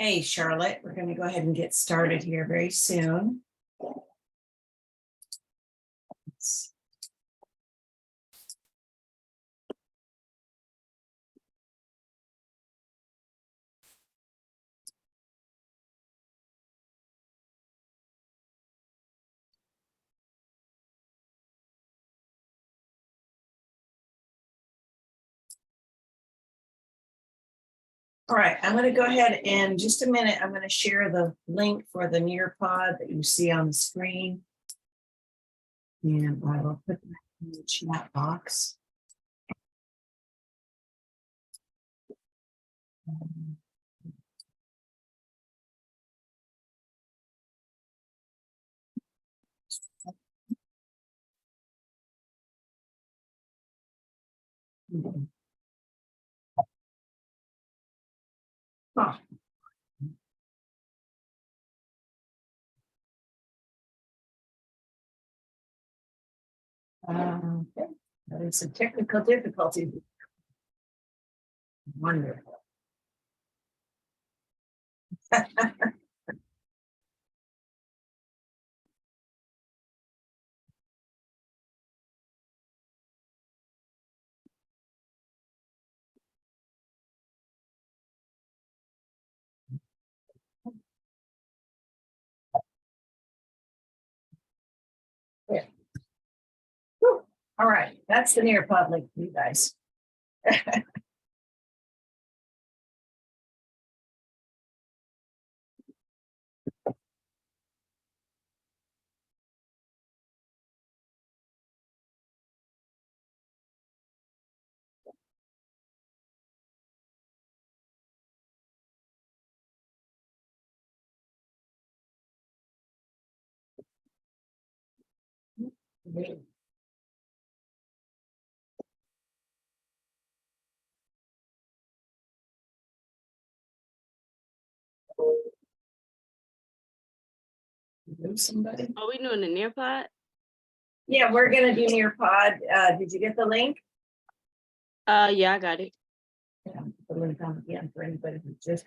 Hey, Charlotte, we're going to go ahead and get started here very soon. All right, I'm going to go ahead and just a minute, I'm going to share the link for the Nearpod that you see on the screen. And I will put that in the chat box. Oh. Okay. There's some technical difficulties. Wonderful. Yeah. Whew. All right, that's the Nearpod link for you guys. Somebody? Are we doing the Nearpod? Yeah, we're gonna do Nearpod. Did you get the link? Yeah, I got it. Yeah, the link on again for anybody who just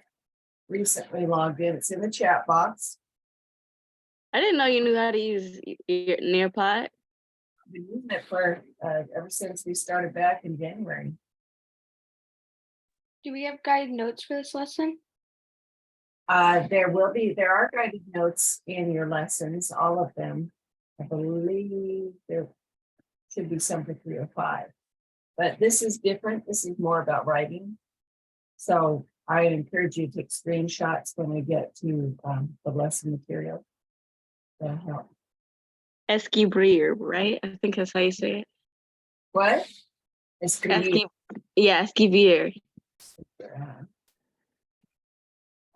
recently logged in. It's in the chat box. I didn't know you knew how to use your Nearpod. I've been using it for ever since we started back in January. Do we have guided notes for this lesson? There are guided notes in your lessons, all of them. I believe there should be some for 305. But this is different. This is more about writing. So I encourage you to take screenshots when we get to the lesson material. That'll help. Escribir, right? I think that's how you say it. What? Escribir. Yeah, escribir.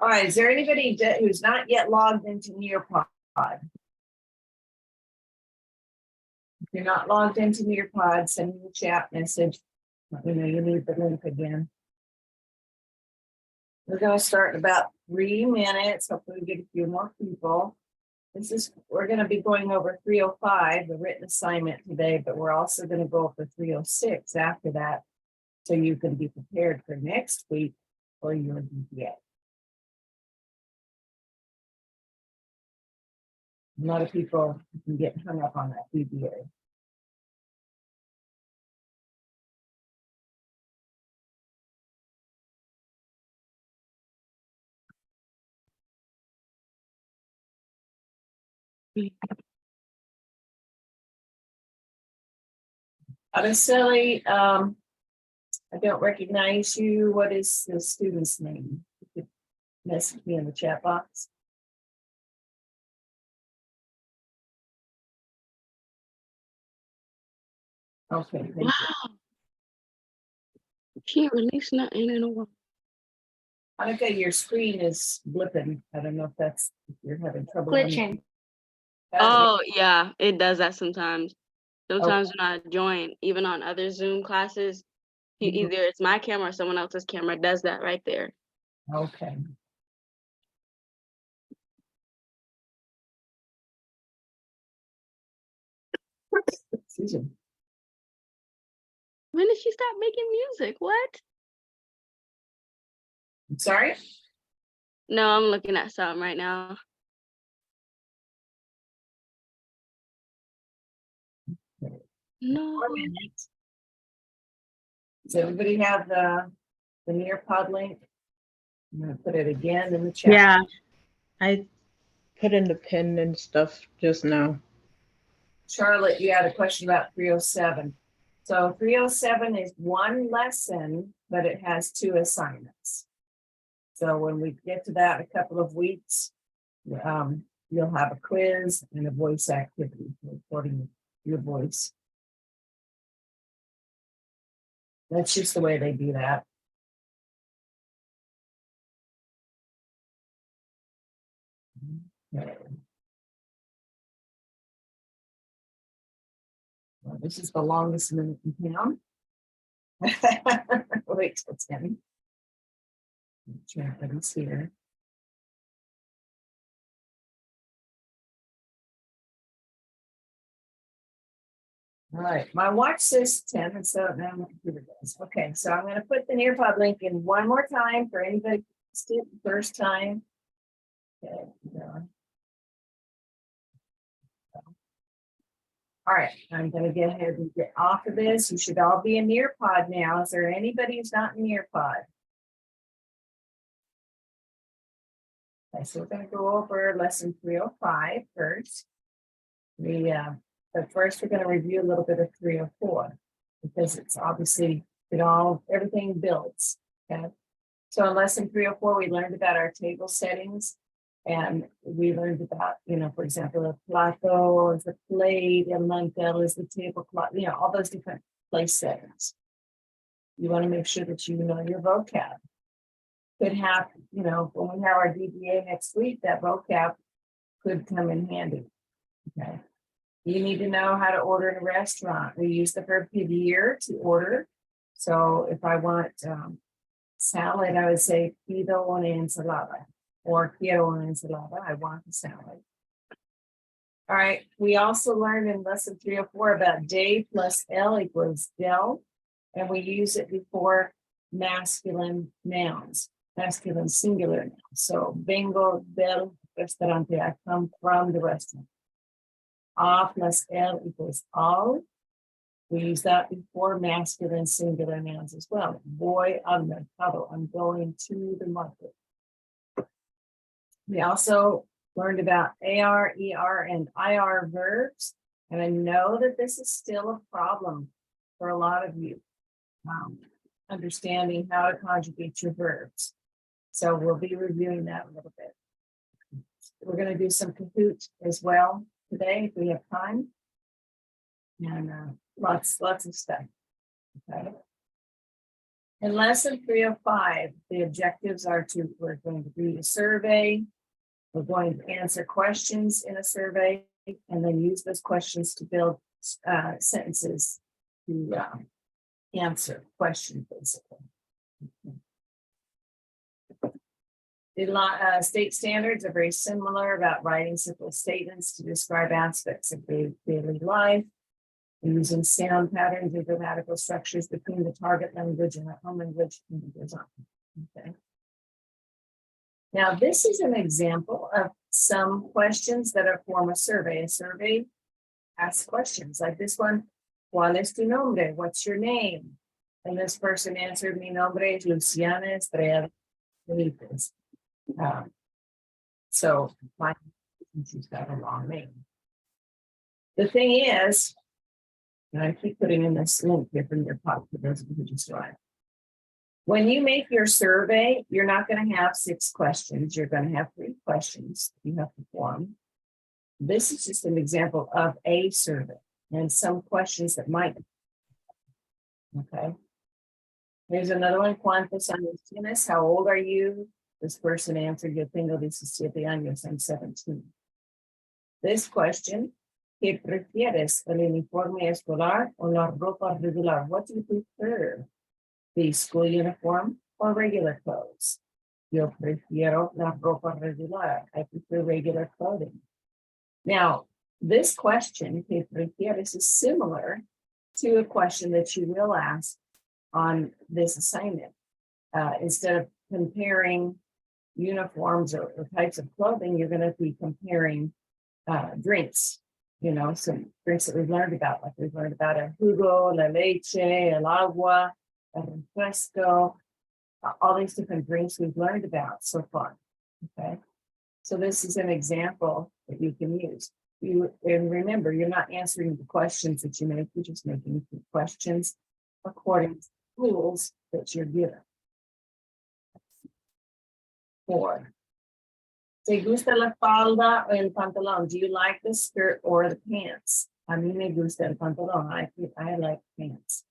All right, is there anybody who's not yet logged into Nearpod? If you're not logged into Nearpod, send me a chat message. Let me know you need the link again. We're going to start in about 3 minutes. Hopefully we get a few more people. We're going to be going over 305, the written assignment today, but we're also going to go over 306 after that, so you can be prepared for next week for your DPA. A lot of people can get hung up on that DBA. Araceli, I don't recognize you. What is the student's name? You could message me in the chat box. Okay, thank you. Can't release nothing in a while. Monica, your screen is blipping. I don't know if you're having trouble. Glitching. Oh, yeah, it does that sometimes. Sometimes when I join, even on other Zoom classes, either it's my camera or someone else's camera does that right there. Okay. Susan. When did she start making music? What? I'm sorry? No, I'm looking at some right now. No. 4 minutes. Does everybody have the Nearpod link? I'm gonna put it again in the chat. Yeah, I put in the pin and stuff just now. Charlotte, you had a question about 307. So 307 is one lesson, but it has 2 assignments. So when we get to that in a couple of weeks, you'll have a quiz and a voice activity, recording your voice. That's just the way they do that. Okay. Well, this is the longest minute in town. Wait till 10. Sure, everybody's here. All right, my watch says 10, and so now my computer does. Okay, so I'm gonna put the Nearpod link in one more time for anybody who missed it the first time. Okay, all right, I'm gonna get ahead and get off of this. You should all be in Nearpod now. Is there anybody who's not in Nearpod? Okay, so we're gonna go over lesson 305 first. But first we're gonna review a little bit of 304 because it's obviously everything builds. Okay. So in lesson 304, we learned about our table settings. And we learned about, for example, a plato is a plate, a mantel is the tablecloth, all those different place settings. You want to make sure that you know your vocab. Could have, when we have our DBA next week, that vocab could come in handy. Okay. You need to know how to order in a restaurant. We use the verb pedir to order. So if I want salad, I would say pido una ensalada. Or quiero una ensalada, I want the salad. All right, we also learned in lesson 304 about de plus el equals del, and we use it before masculine nouns, masculine singular nouns. So vengo del restaurante, I come from the restaurant. A plus el equals al. We use that before masculine singular nouns as well. Voy al mercado, I'm going to the market. We also learned about AR, ER, and IR verbs. And I know that this is still a problem for a lot of you, understanding how to conjugate your verbs. So we'll be reviewing that a little bit. We're going to do some Kahoot as well today if we have time. And lots of stuff. Okay. In lesson 305, the objectives are we're going to read a survey. We're going to answer questions in a survey and then use those questions to build sentences to answer questions, basically. The state standards are very similar about writing simple statements to describe aspects of daily life, using sound patterns and grammatical structures between the target language and the home language. Okay. Now, this is an example of some questions that are form a survey. A survey asks questions like this one, ¿Cuál es tu nombre? What's your name? And this person answered, Mi nombre es Luciana Estrella Benitez. So she's got a long name. The thing is, and I keep putting in this link here from your pop for those of you who just arrived. When you make your survey, you're not going to have 6 questions. You're going to have 3 questions you have to form. This is just an example of a survey and some questions that might. Okay. Here's another one. ¿Cuántos años tienes? How old are you? This person answered, yo tengo 17 años, I'm 17. This question, ¿qué prefieres? ¿El uniforme escolar o la ropa regular? What do you prefer? The school uniform or regular clothes? Yo prefiero la ropa regular. I prefer regular clothing. Now, this question, ¿qué prefieres? Is similar to a question that you will ask on this assignment. Instead of comparing, uniforms or types of clothing, you're going to be comparing drinks, some drinks that we've learned about, like we've learned about el jugo, la leche, el agua, el refresco, all these different drinks we've learned about so far. Okay. So this is an example that you can use. And remember, you're not answering the questions that you make, you're just making the questions according to the rules that you're given. 4. ¿Te gusta la falda o el pantalón? Do you like the skirt or the pants? A mí me gusta el pantalón. I like pants.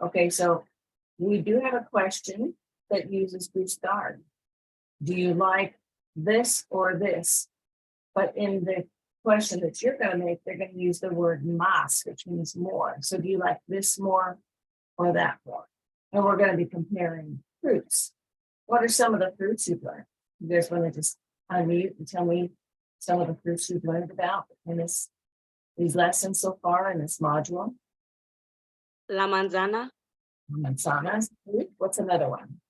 Okay, so we do have a question that uses gustar. Do you like this or this? But in the question that you're going to make, they're going to use the word más, which means more. So do you like this more or that more? And we're going to be comparing fruits. What are some of the fruits you've learned? You guys want to just unmute and tell me some of the fruits you've learned about in these lessons so far in this module? La manzana, Manzanas. What's another one?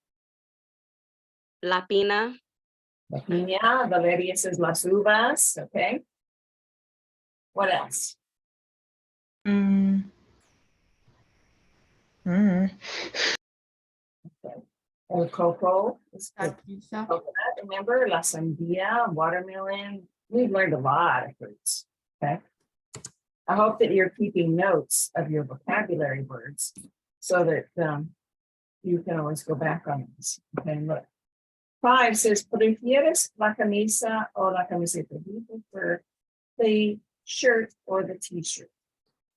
la pina, La piña. Valeria says las uvas. Okay. What else? Mm. Mm. Okay. El coco is the Pizza. coconut. Remember, la sandía, watermelon. We've learned a lot of fruits. Okay. I hope that you're keeping notes of your vocabulary words so that you can always go back on this. Okay, look. 5 says, ¿prefieres la camisa o la camiseta? Do you prefer the shirt or the t-shirt?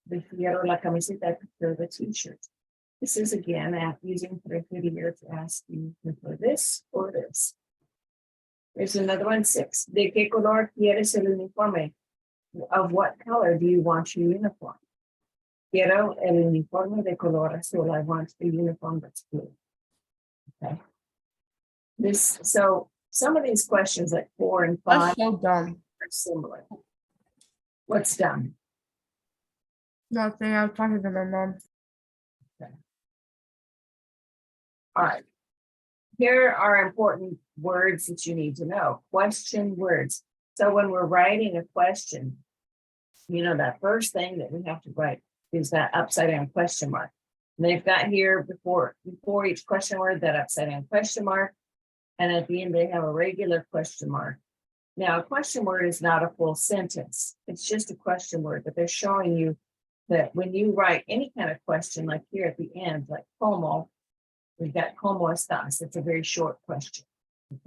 Prefiero la camiseta, I prefer the t-shirt. This is again using preferir to ask you prefer this or this. There's another one, 6. ¿De qué color quieres el uniforme? Of what color do you want your uniform? Quiero el uniforme de color azul. I want the uniform that's blue. Okay. So some of these questions like 4 and 5 That's so dumb. are similar. What's done? Nothing. I was talking to my mom. All right. Here are important words that you need to know. Question words. So when we're writing a question, that first thing that we have to write is that upside down question mark. And they've got here before each question word, that upside down question mark. And at the end, they have a regular question mark. Now, a question word is not a full sentence. It's just a question word, but they're showing you that when you write any kind of question, like here at the end, like como, we've got como estás. It's a very short question.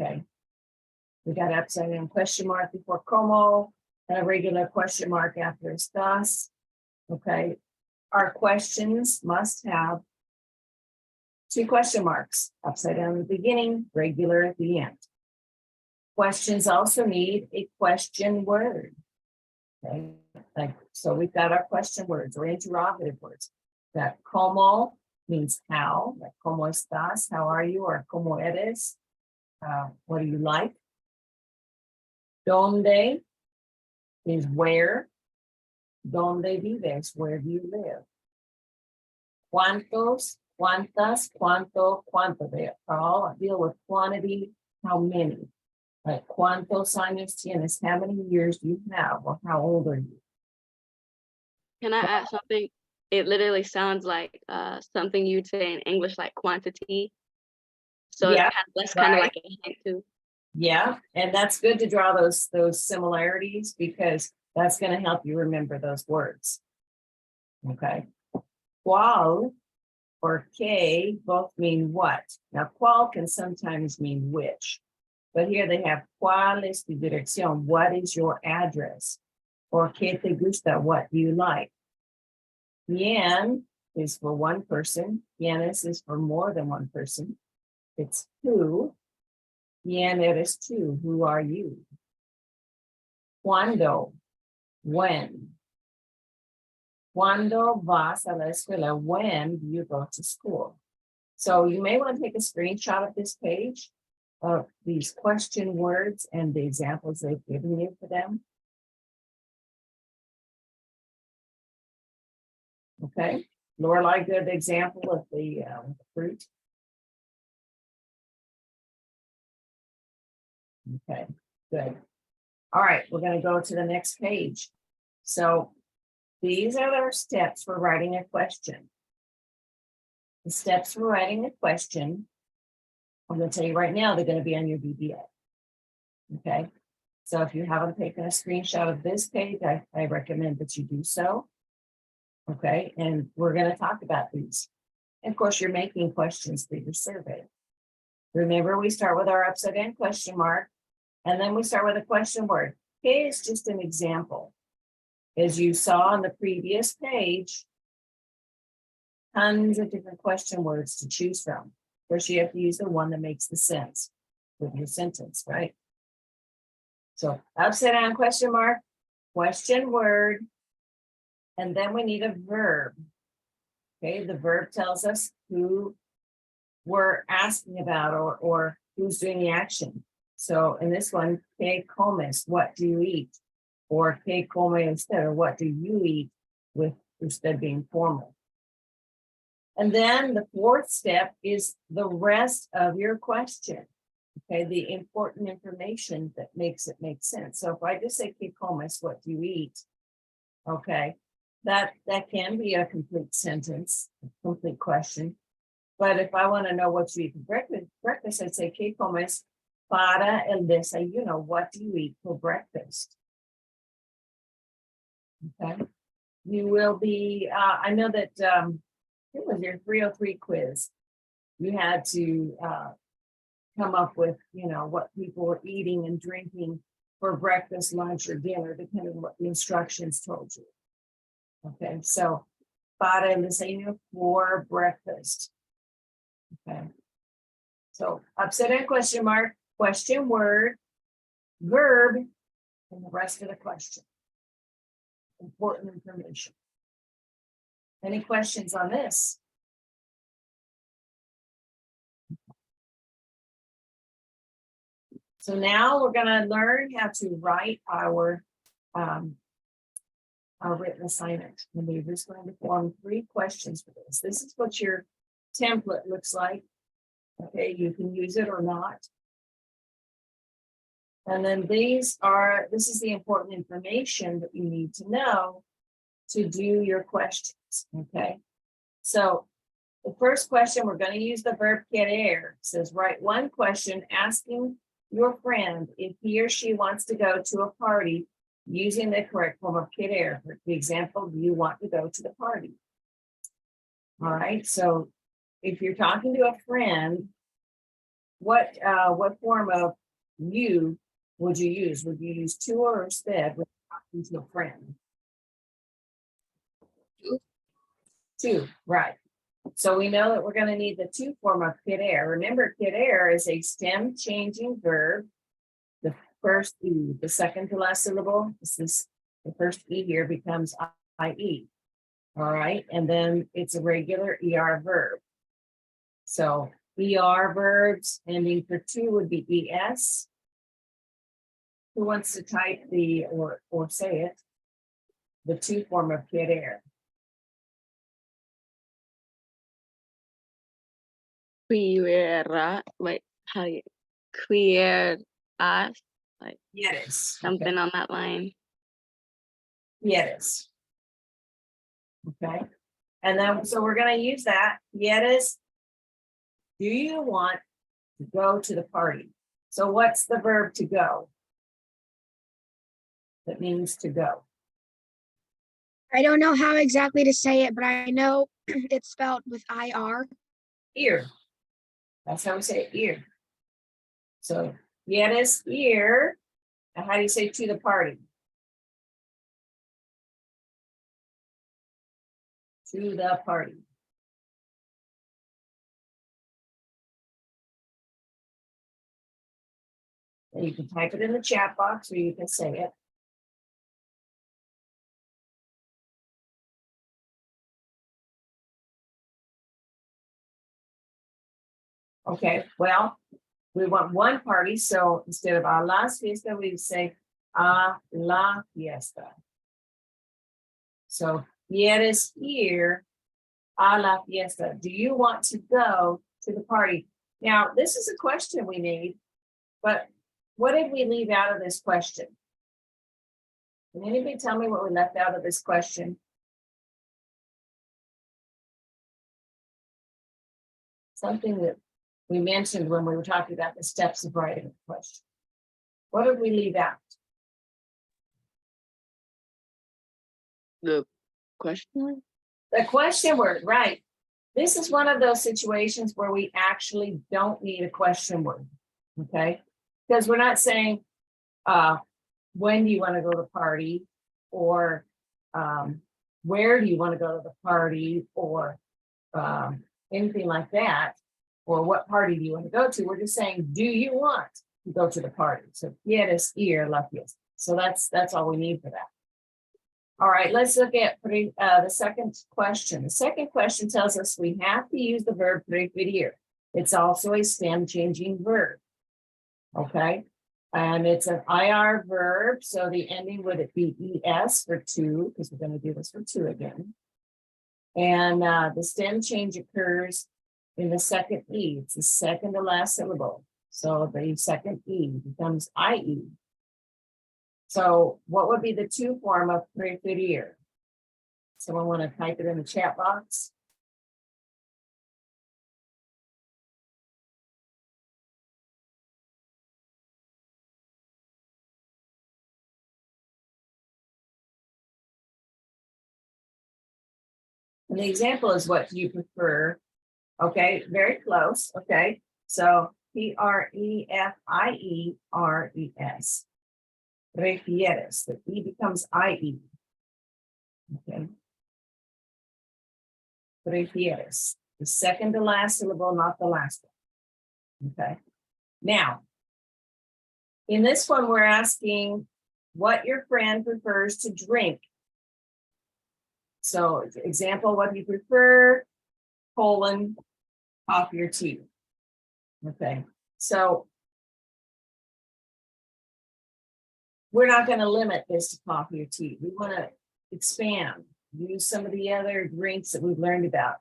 Okay. We got upside down question mark before como and a regular question mark after estás. Okay. Our questions must have 2 question marks, upside down at the beginning, regular at the end. Questions also need a question word. Okay. So we've got our question words or interrogative words. That como means how, like como estás, how are you, or como eres, what do you like? Donde is where. Donde vives, where do you live? Cuántos, cuántas, cuánto, cuánto. They all deal with quantity, how many. Like cuántos años tienes, how many years do you have, or how old are you? Can I add something? It literally sounds like something you'd say in English, like quantity. So Yeah, that's kind of right. like a hint too. Yeah, and that's good to draw those similarities because that's going to help you remember those words. Okay. Cuál or que both mean what. Now, cuál can sometimes mean which, but here they have cuál es tu dirección, what is your address, or que te gusta, what do you like. Quién is for one person, quiénes is for more than one person. It's who. Quién eres tú, who are you? Cuándo, when. Cuando vas a la escuela, when do you go to school? So you may want to take a screenshot of this page of these question words and the examples they've given you for them. Okay, Lorelai, good example of the fruit. Okay, good. All right, we're gonna go to the next page. So these are our steps for writing a question. The steps for writing a question, I'm gonna tell you right now, they're gonna be on your VBA. Okay, so if you haven't taken a screenshot of this page, I recommend that you do so. Okay, and we're gonna talk about these. And of course, you're making questions for your survey. Remember, we start with our upside down question mark, and then we start with a question word. Okay, it's just an example. As you saw on the previous page, tons of different question words to choose from. Of course, you have to use the one that makes the sense with your sentence, right? So upside down question mark, question word, and then we need a verb. Okay, the verb tells us who we're asking about or who's doing the action. So in this one, que comes, what do you eat? Or que come usted, or what do you eat, with usted being formal. And then the fourth step is the rest of your question. Okay, the important information that makes it make sense. So if I just say que comes, what do you eat? Okay, that can be a complete sentence, a complete question. But if I want to know what you eat for breakfast, I'd say que comes para el desayuno. What do you eat for breakfast? Okay, you will be, I know that it was your 303 quiz. You had to come up with, what people were eating and drinking for breakfast, lunch, or dinner, depending on what the instructions told you. Okay, so para el desayuno, for breakfast. Okay, so upside down question mark, question word, verb, and the rest of the question. Important information. Any questions on this? So now we're going to learn how to write our written assignment. And we're just going to form 3 questions for this. This is what your template looks like. Okay, you can use it or not. And then this is the important information that you need to know to do your questions. Okay, so the first question, we're going to use the verb querer. It says, write one question asking your friend if he or she wants to go to a party using the correct form of querer. For the example, do you want to go to the party? All right, so if you're talking to a friend, what form of you would you use? Would you use to or usted when talking to a friend? To, right. So we know that we're going to need the to form of querer. Remember, querer is a stem changing verb. The first E, the second to last syllable, this is the first E here becomes IE. All right, and then it's a regular ER verb. So ER verbs ending for to would be ES. Who wants to type the or say it? The to form of querer. Queer, wait, how you queer us, like Yes. something on that line. Yes. Okay. And then, so we're going to use that. Yes. Do you want to go to the party? So what's the verb to go? That means to go. I don't know how exactly to say it, but I know it's spelled with IR. Ear. That's how we say it, ear. So, yes, ear. And how do you say to the party? To the party. And you can type it in the chat box or you can say it. Okay, well, we want one party, so instead of a la fiesta, we say a la fiesta. So, ¿quieres ir a la fiesta? Do you want to go to the party? Now, this is a question we need, but what did we leave out of this question? Can anybody tell me what we left out of this question? Something that we mentioned when we were talking about the steps of writing a question. What did we leave out? The question. The question word, right? This is one of those situations where we actually don't need a question word, okay? Because we're not saying, when do you want to go to the party? Or where do you want to go to the party? Or anything like that. Or what party do you want to go to? We're just saying, do you want to go to the party? So quieres ir la fiesta. So that's all we need for that. All right, let's look at the second question. The second question tells us we have to use the verb preferir. It's also a stem changing verb. Okay, and it's an IR verb. So the ending would be ES for to, because we're going to do this for to again. And the stem change occurs in the second E. It's the second to last syllable. So the second E becomes IE. So what would be the to form of preferir? Someone want to type it in the chat box? And the example is what do you prefer? Okay, very close. Okay, so PREFIERES. Prefieres. The E becomes IE. Okay. Prefieres. The second to last syllable, not the last one. Okay. Now, in this one, we're asking what your friend prefers to drink. So, example, what do you prefer? Colon, coffee or tea. Okay. So, we're not going to limit this to coffee or tea. We want to expand, use some of the other drinks that we've learned about.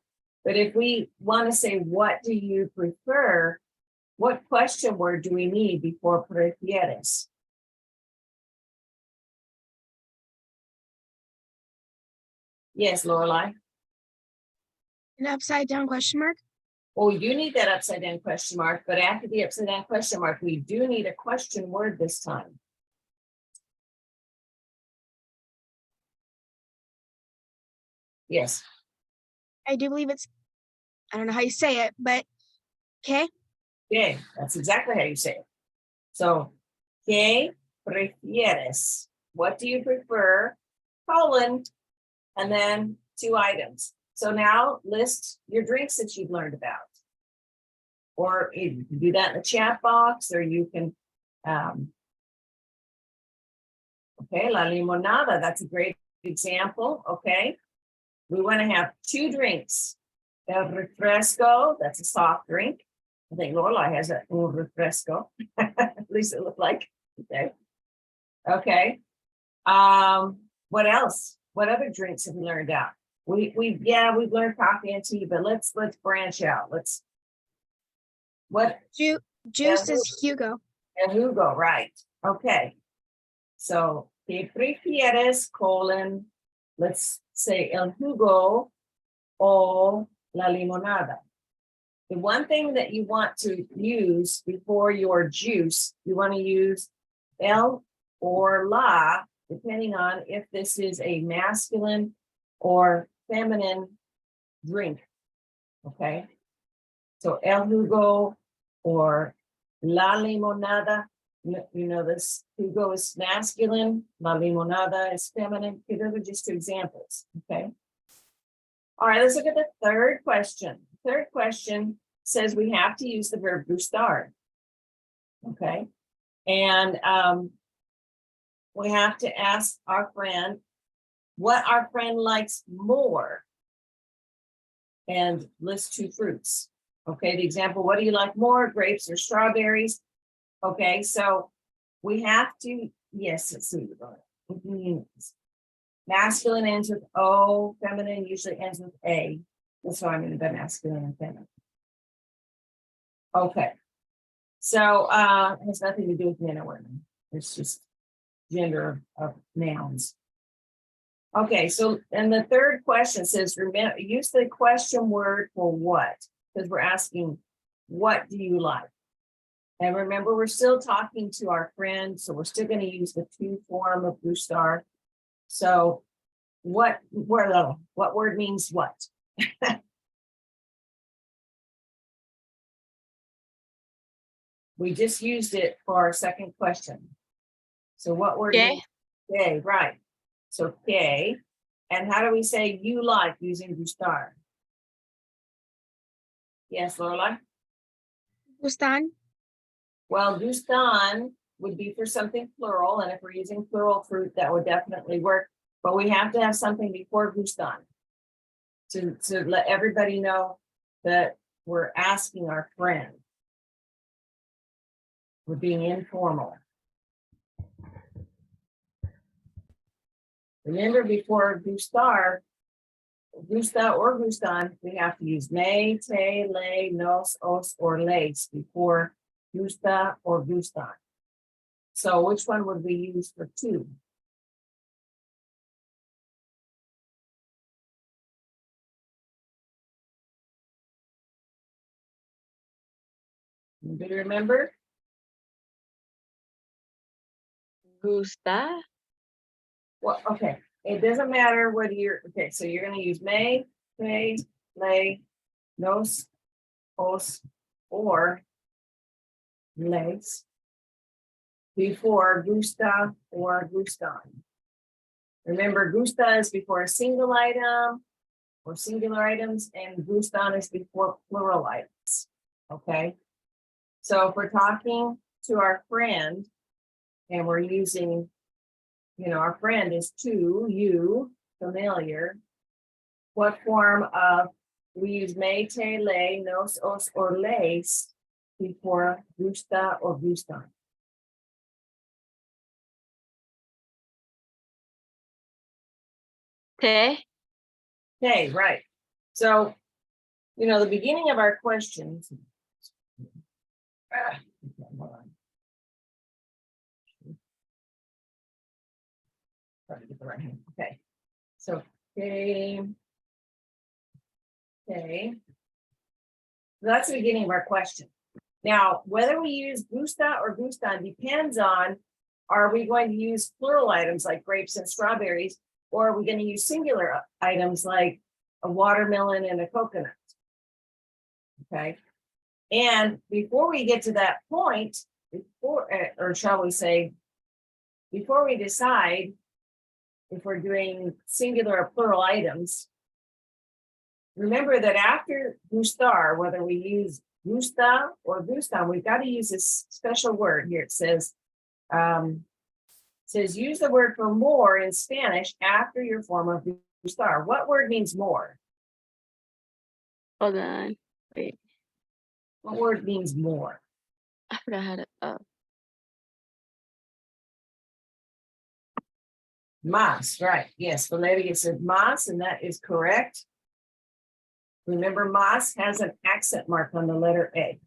But if we want to say, what do you prefer? What question word do we need before prefieres? Yes, Lorelai. An upside down question mark. Oh, you need that upside down question mark, but after the upside down question mark, we do need a question word this time. Yes. I do believe it's, I don't know how you say it, but okay. Okay, that's exactly how you say it. So, ¿qué prefieres? What do you prefer? Colon, and then 2 items. So now list your drinks that you've learned about. Or you can do that in the chat box, or you can, okay, la limonada, that's a great example, okay? We want to have 2 drinks. El refresco, that's a soft drink. I think Lorelai has a refresco. At least it looked like. Okay. Okay. What else? What other drinks have we learned out? We've learned coffee and tea, but let's branch out. Juice is Hugo. El jugo, right? Okay. So, ¿qué prefieres? Colon. Let's say el jugo o la limonada. The one thing that you want to use before your juice, you want to use el or la, depending on if this is a masculine or feminine drink. Okay. So el jugo or la limonada, you know, this jugo is masculine, la limonada is feminine. Okay, those are just 2 examples. Okay. All right, let's look at the third question. Third question says we have to use the verb gustar. Okay. And we have to ask our friend what our friend likes more and list 2 fruits. Okay, the example, what do you like more, grapes or strawberries? Okay, so we have to, yes, let's see. Masculine ends with O, feminine usually ends with A. That's why I'm going to go masculine and feminine. Okay, So it has nothing to do with men or women. It's just gender of nouns. Okay, so and the third question says, remember, use the question word for what? Because we're asking, what do you like? And remember, we're still talking to our friend, so we're still going to use the to form of Gustar. So what word means what? We just used it for our second question. So what word? Okay. means- Okay, right. So okay. And how do we say you like using Gustar? Yes, Lola? Gustan, Well, gustan would be for something plural, and if we're using plural fruit, that would definitely work. But we have to have something before gustan to let everybody know that we're asking our friend. We're being informal. Remember, before gustar, gusta or gustan, we have to use me, te, le, nos, os, or les before gusta or gustan. So which one would we use for two? Do you remember? Gusta. Well, okay, it doesn't matter whether you're, okay, so you're gonna use me, te, le, nos, os, or les before gusta or gustan. Remember, gusta is before a single item or singular items, and gustan is before plural items, okay? So if we're talking to our friend and we're using, you know, our friend is to, you, familiar. What form of, we use me, te, le, nos, os, or les before gusta or gustan. Te. Okay, right. So, you know, the beginning of our questions. Okay, hold on. Try to get the right hand. Okay. So, okay. Okay. That's the beginning of our question. Now, whether we use gusta or gustan depends on, are we going to use plural items like grapes and strawberries, or are we going to use singular items like a watermelon and a coconut? Okay. And before we get to that point, before, or shall we say, before we decide if we're doing singular or plural items, remember that after gustar, whether we use gusta or gustan, we've got to use this special word here. It says use the word for more in Spanish after your form of gustar. What word means more? Hold on. Wait. What word means more? I forgot how to. Mas, right? Yes, Valeria said mas, and that is correct. Remember, mas has an accent mark on the letter A.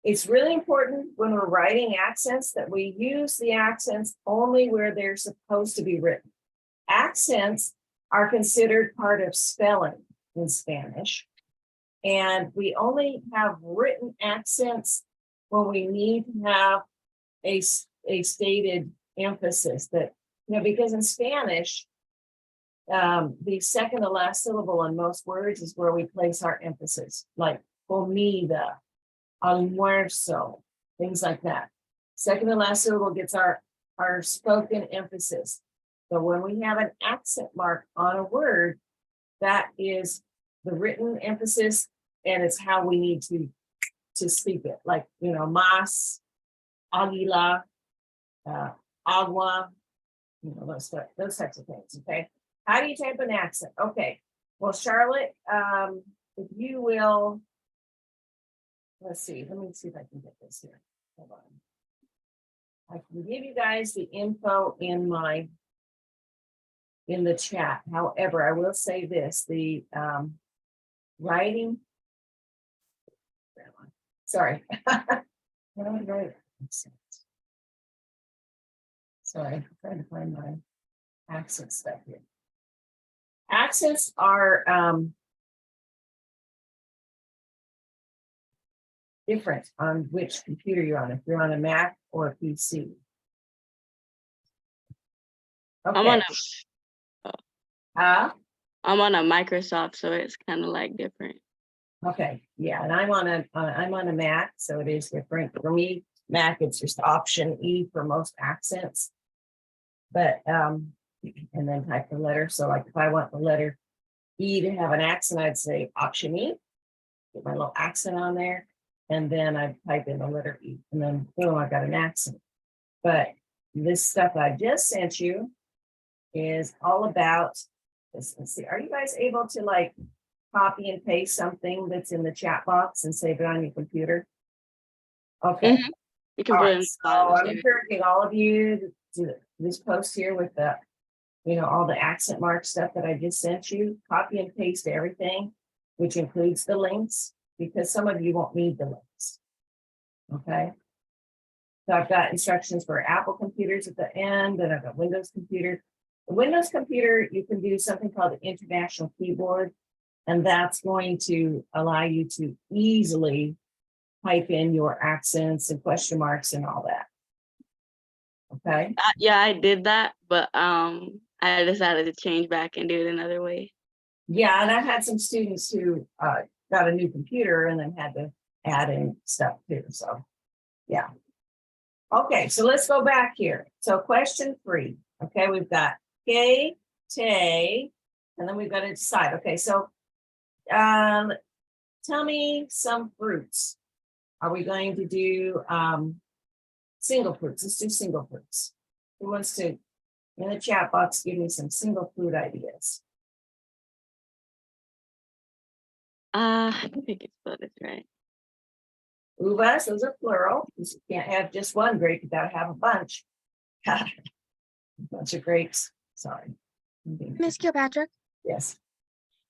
It's really important when we're writing accents that we use the accents only where they're supposed to be written. Accents are considered part of spelling in Spanish, and we only have written accents when we need to have a stated emphasis that, you know, because in Spanish, the second to last syllable on most words is where we place our emphasis, like comida, almuerzo, things like that. Second to last syllable gets our spoken emphasis. But when we have an accent mark on a word, that is the written emphasis, and it's how we need to speak it. Like, you know, mas, aguila, agua, you know, those types of things. Okay. How do you type an accent? Okay. Well, Charlotte, if you will, let's see. Let me see if I can get this here. Hold on. I can give you guys the info in the chat. However, I will say this: the writing. Sorry. Right. Sorry, I'm trying to find my accent stuff here. Accents are different on which computer you're on, if you're on a Mac or a PC. I'm on Okay, I'm on a Microsoft, so it's kind of like different. okay, yeah, and I'm on a Mac, so it is different. For me, Mac, it's just Option E for most accents. But and then type the letter. So like if I want the letter E to have an accent, I'd say Option E. Get my little accent on there, and then I type in the letter E, and then boom, I got an accent. But this stuff I just sent you is all about this. Let's see, are you guys able to like copy and paste something that's in the chat box and save it on your computer? Okay. Mhm. You can All put right, it in so file and I'm save it. encouraging all of you to do this post here with the, all the accent mark stuff that I just sent you, copy and paste everything, which includes the links, because some of you won't need the links. Okay. So I've got instructions for Apple computers at the end, and I've got Windows computer. The Windows computer, you can do something called the International Keyboard, and that's going to allow you to easily type in your accents and question marks and all that. Okay. Yeah, I did that, but I decided to change back and do it another way. Yeah, and I've had some students who got a new computer and then had to add in stuff too. So, yeah. Okay, so let's go back here. So question 3. Okay, we've got K, Tay, and then we've got to decide. Okay, so tell me some fruits. Are we going to do single fruits? Let's do single fruits. Who wants to, in the chat box, give me some single fruit ideas? I don't think it's spelled this right. Uvas, those are plural. You can't have just one grape, you gotta have a bunch. A bunch of grapes, sorry. Miss Kilpatrick, Yes,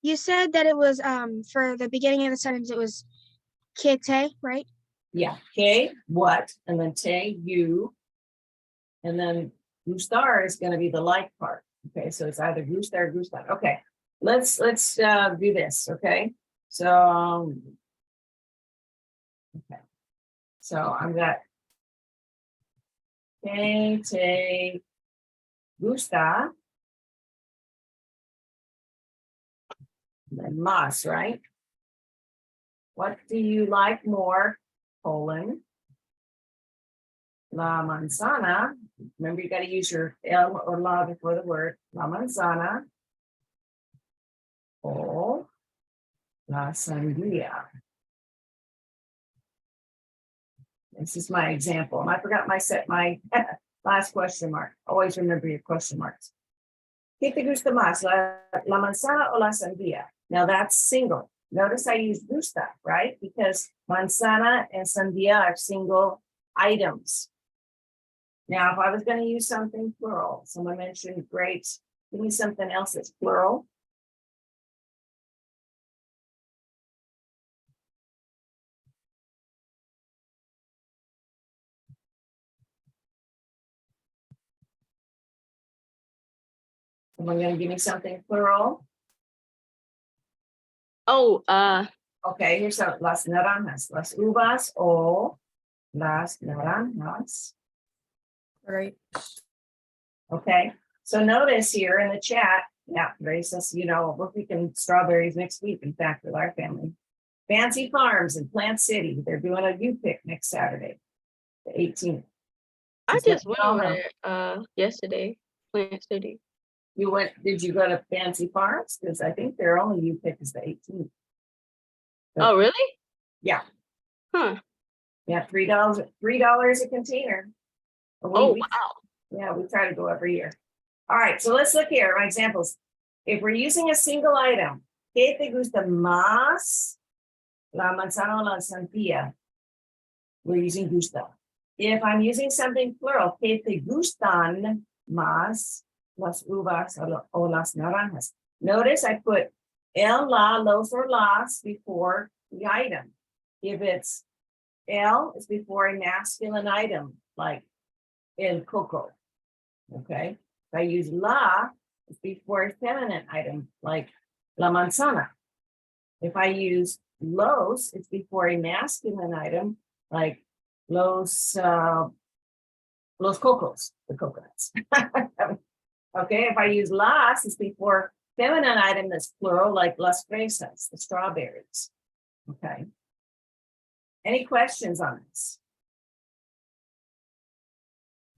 you said that it was for the beginning of the sentence it was kite, right? yeah, K, what, and then Tay, you. And then gustar is gonna be the like part. Okay, so it's either gustar or gustar. Okay, let's do this, okay? So okay. So I've got K, Tay, gusta. And then mas, right? What do you like more? Colon. La manzana. Remember, you got to use your L or la before the word. La manzana. O la sandía. This is my example. And I forgot my last question mark. Always remember your question marks. ¿Qué te gusta más? La manzana o la sandía? Now that's single. Notice I use gusta, right? Because manzana and sandía are single items. Now, if I was going to use something plural, someone mentioned grapes, give me something else that's plural. Someone going to give me something plural? Oh, Okay, here's some, las naranjas, las uvas o las naranjas. Right. Okay, so notice here in the chat, yeah, Ray says, we're picking strawberries next week, in fact, with our family. Fancy Farms in Plant City, they're doing a U-Pick next Saturday, the 18th. I Is that just went all over right? there yesterday, Plant City. Did you go to Fancy Farms? Because I think their only U-Pick is the 18th. Oh, really? Yeah, Huh. yeah, $3 a container. Oh, We- wow. Yeah, we try to go every year. All right, so let's look here, my examples. If we're using a single item, ¿qué te gusta más? La manzana o la sandía? We're using gusta. If I'm using something plural, ¿qué te gustan más? Las uvas o las naranjas. Notice I put el, la, los, or las before the item. If it's L is before a masculine item, like in coco. Okay, if I use la, it's before a feminine item, like la manzana. If I use los, it's before a masculine item, like los cocos, the coconuts. Okay, if I use las, it's before feminine item that's plural, like las fresas, the strawberries. Okay. Any questions on this?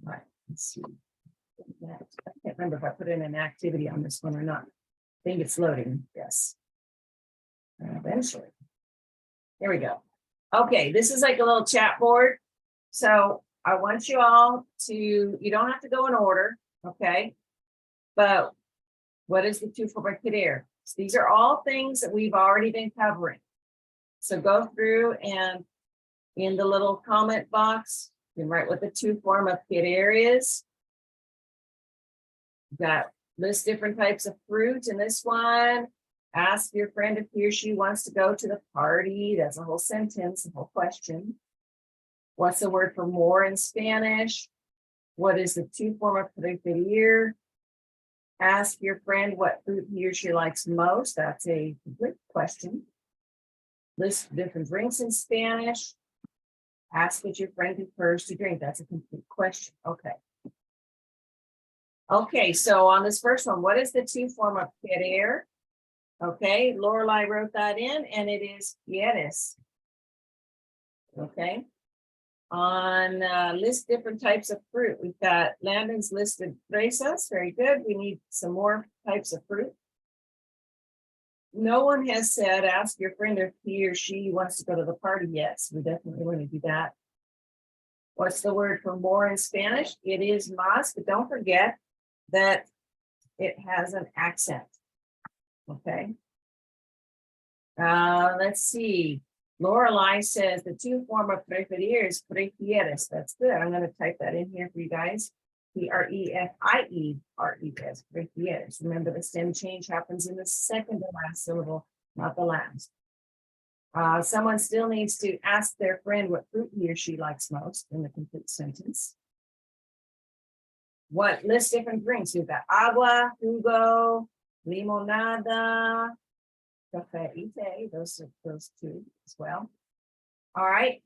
All right, let's see. I can't remember if I put in an activity on this one or not. I think it's loading, yes. Eventually. Here we go. Okay, this is like a little chat board. So I want you all to, you don't have to go in order, okay? But what is the two for querer? So these are all things that we've already been covering. So go through and in the little comment box, you can write what the two form of querer is. Got list different types of fruit in this one. Ask your friend if he or she wants to go to the party. That's a whole sentence, a whole question. What's the word for more in Spanish? What is the two form of preferir? Ask your friend what fruit he or she likes most. That's a good question. List different drinks in Spanish. Ask what your friend prefers to drink. That's a complete question. Okay. Okay, so on this first one, what is the two form of querer? Okay, Lorelai wrote that in, and it is quieres. Okay. On list different types of fruit, we've got Landon's listed fresas. Very good. We need some more types of fruit. No one has said, ask your friend if he or she wants to go to the party. Yes, we definitely want to do that. What's the word for more in Spanish? It is más, but don't forget that it has an accent. Okay. Let's see. Lorelai says the two form of preferir is prefieres. That's good. I'm going to type that in here for you guys. Prefieres. Prefieres. Remember, the stem change happens in the second to last syllable, not the last. Someone still needs to ask their friend what fruit he or she likes most in the complete sentence. What list different drinks? We've got agua, jugo, limonada, café y té. Those two as well. All right.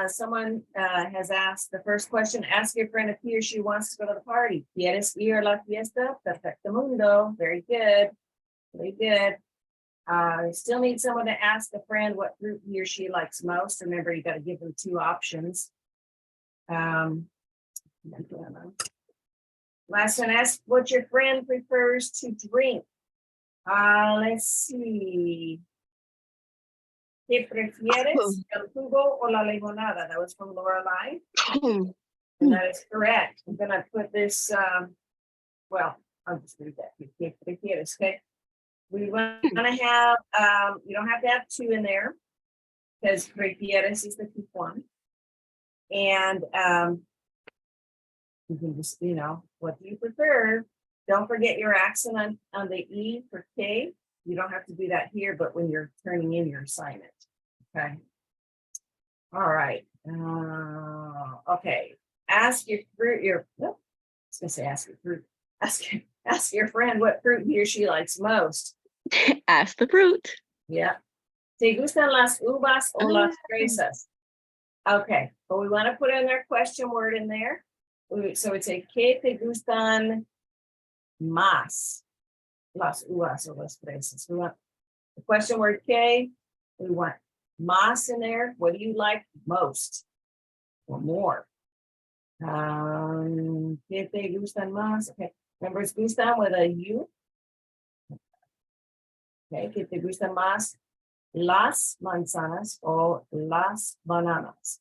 Someone has asked the first question. Ask your friend if he or she wants to go to the party. ¿Quieres ir a la fiesta? Perfecto mundo. Very good. Very good. Still need someone to ask a friend what fruit he or she likes most. Remember, you got to give them two options. Last one, ask what your friend prefers to drink. Let's see. ¿Qué prefieres, el jugo o la limonada? That was from Lorelai. And that is correct. I'm gonna put this, well, I'll just read that. ¿Qué prefieres? Okay. We want to have, you don't have to have two in there because prefieres is the key one. And you can just, what do you prefer? Don't forget your accent on the E for K. You don't have to do that here, but when you're turning in your assignment. Okay. All right. Okay. Ask your fruit, I was gonna say ask your fruit. Ask your friend what fruit he or she likes most. Ask the fruit. Yeah. ¿Te gustan las uvas o las fresas? Okay, but we want to put in our question word in there. So it's a ¿qué te gustan más? Las uvas o las fresas. We want the question word ¿qué? We want más in there. What do you like most or more? ¿Qué te gustan más? Okay, remember it's gustan with a U. Okay, ¿qué te gustan más? Las manzanas o las bananas.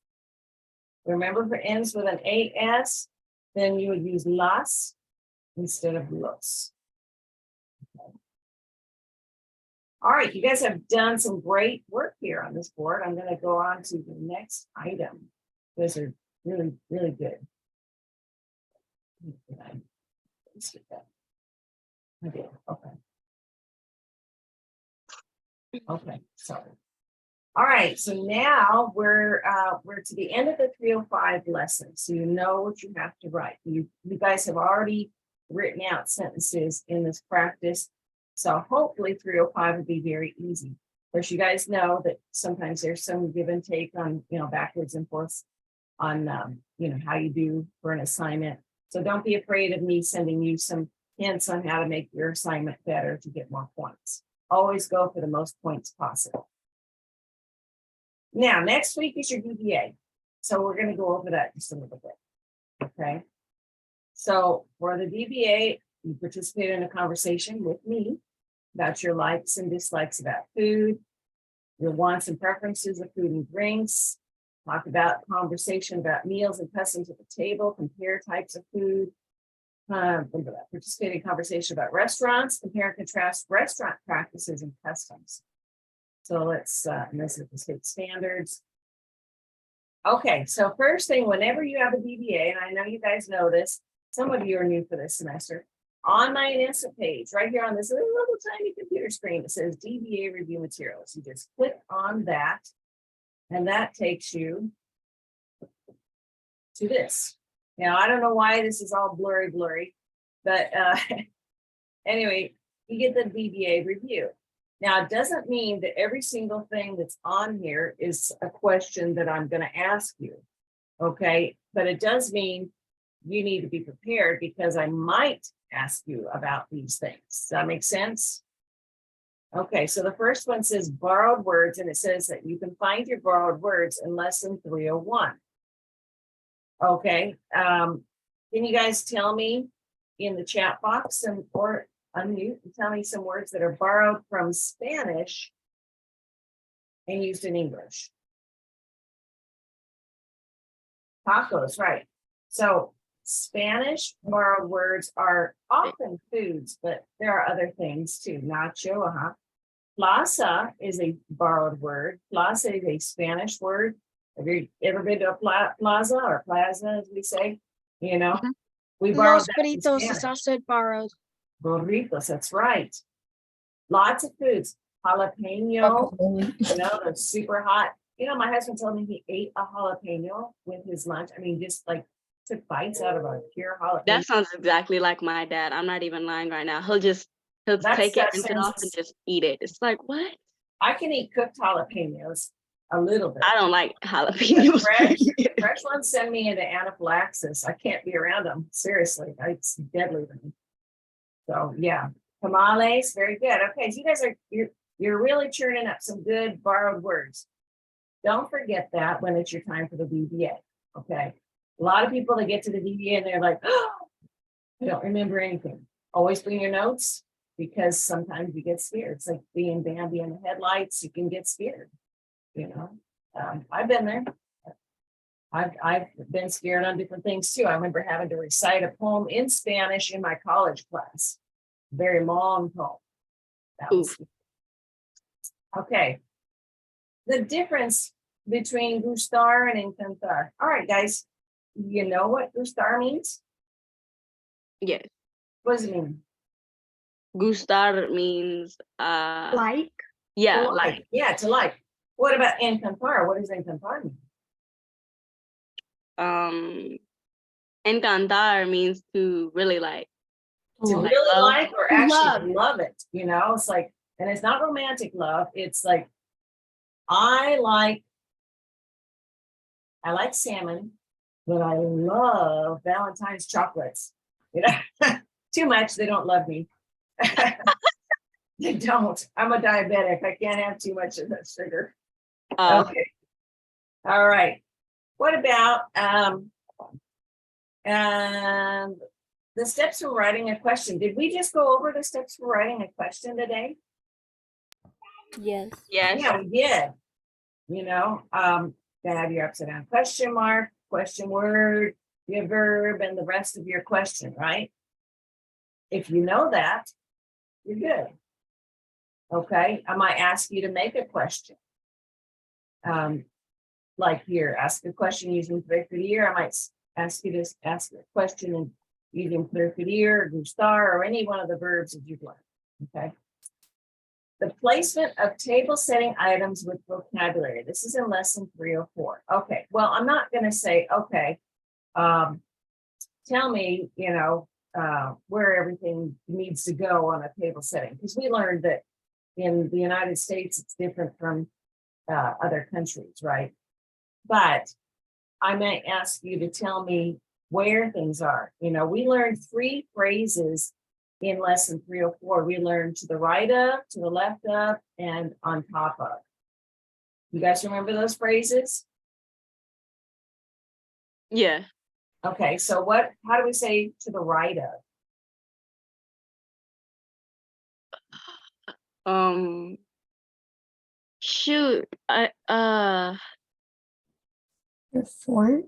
Remember, if it ends with an AS, then you would use las instead of los. Okay. All right, you guys have done some great work here on this board. I'm going to go on to the next item. You guys are really, really good. I did. Okay. Okay, sorry. All right, so now we're to the end of the 305 lesson. So you know what you have to write. You guys have already written out sentences in this practice. So hopefully 305 will be very easy. Of course, you guys know that sometimes there's some give and take on, backwards and forths on, how you do for an assignment. So don't be afraid of me sending you some hints on how to make your assignment better to get more points. Always go for the most points possible. Now, next week is your DBA. So we're going to go over that just a little bit. Okay. So for the DBA, you participate in a conversation with me about your likes and dislikes about food, your wants and preferences of food and drinks, talk about conversation about meals and customs at the table, compare types of food, participate in conversation about restaurants, compare and contrast restaurant practices and customs. So let's, and this is the state standards. Okay, so first thing, whenever you have a DBA, and I know you guys know this, some of you are new for this semester, on my instant page, right here on this little tiny computer screen, it says DBA review materials. You just click on that, and that takes you to this. Now, I don't know why this is all blurry, but anyway, you get the DBA review. Now, it doesn't mean that every single thing that's on here is a question that I'm going to ask you, okay? But it does mean you need to be prepared because I might ask you about these things. Does that make sense? Okay, so the first one says borrowed words, and it says that you can find your borrowed words in lesson 301. Okay, can you guys tell me in the chat box or unmute and tell me some words that are borrowed from Spanish and used in English? Tacos, right. So Spanish borrowed words are often foods, but there are other things too. Nacho, Plaza is a borrowed word. Plaza is a Spanish word. Have you ever been to a plaza or plaza, as we say? We borrowed Los that from burritos is Spanish. also borrowed. Burritos, that's right. Lots of foods. Jalapeno, they're super hot. My husband told me he ate a jalapeno with his lunch. I mean, just like took bites out of a pure jalapeno. That sounds exactly like my dad. I'm not even lying right now. He'll take it, rinse it off, and just eat it. It's like, what? I can eat cooked jalapenos a little bit. I don't like jalapenos. Fresh ones send me into anaphylaxis. I can't be around them. Seriously, it's deadly to me. So yeah, tamales, very good. Okay, so you guys you're really churning up some good borrowed words. Don't forget that when it's your time for the DBA. Okay, a lot of people that get to the DBA and they're like, oh, I don't remember anything. Always bring your notes because sometimes you get scared. It's like being Bambi in the headlights. You can get scared. I've been there. I've been scared on different things too. I remember having to recite a poem in Spanish in my college class. Very long poem. That was, okay. The difference between gustar and encantar. All right, guys. You know what gustar means? Yes. What does it mean? Gustar means Like? yeah, To like. Yeah, to like. What about encantar? What does encantar mean? Encantar means to really like. To Love. really like or actually Love. love it, it's like, and it's not romantic love. It's like, I like salmon, but I love Valentine's chocolates. Too much, they don't love me. They don't. I'm a diabetic. I can't have too much of that sugar. Okay. All right. What about the steps for writing a question? Did we just go over the steps for writing a question today? Yes. Yes. Yeah, we did. To have your upside down question mark, question word, your verb, and the rest of your question, right? If you know that, you're good. Okay, I might ask you to make a question. Like here, ask a question using préférir. I might ask you to ask a question and using préférir or gustar or any one of the verbs that you've learned. Okay. the placement of table setting items with vocabulary. This is in lesson 304. Okay, well, I'm not gonna say, okay, tell me, where everything needs to go on a table setting, because we learned that in the United States, it's different from other countries, right? But I may ask you to tell me where things are. We learned 3 phrases in lesson 304. We learned to the right of, to the left of, and on top of. You guys remember those phrases? Yeah. Okay, so how do we say to the right of? Shoot. The fork.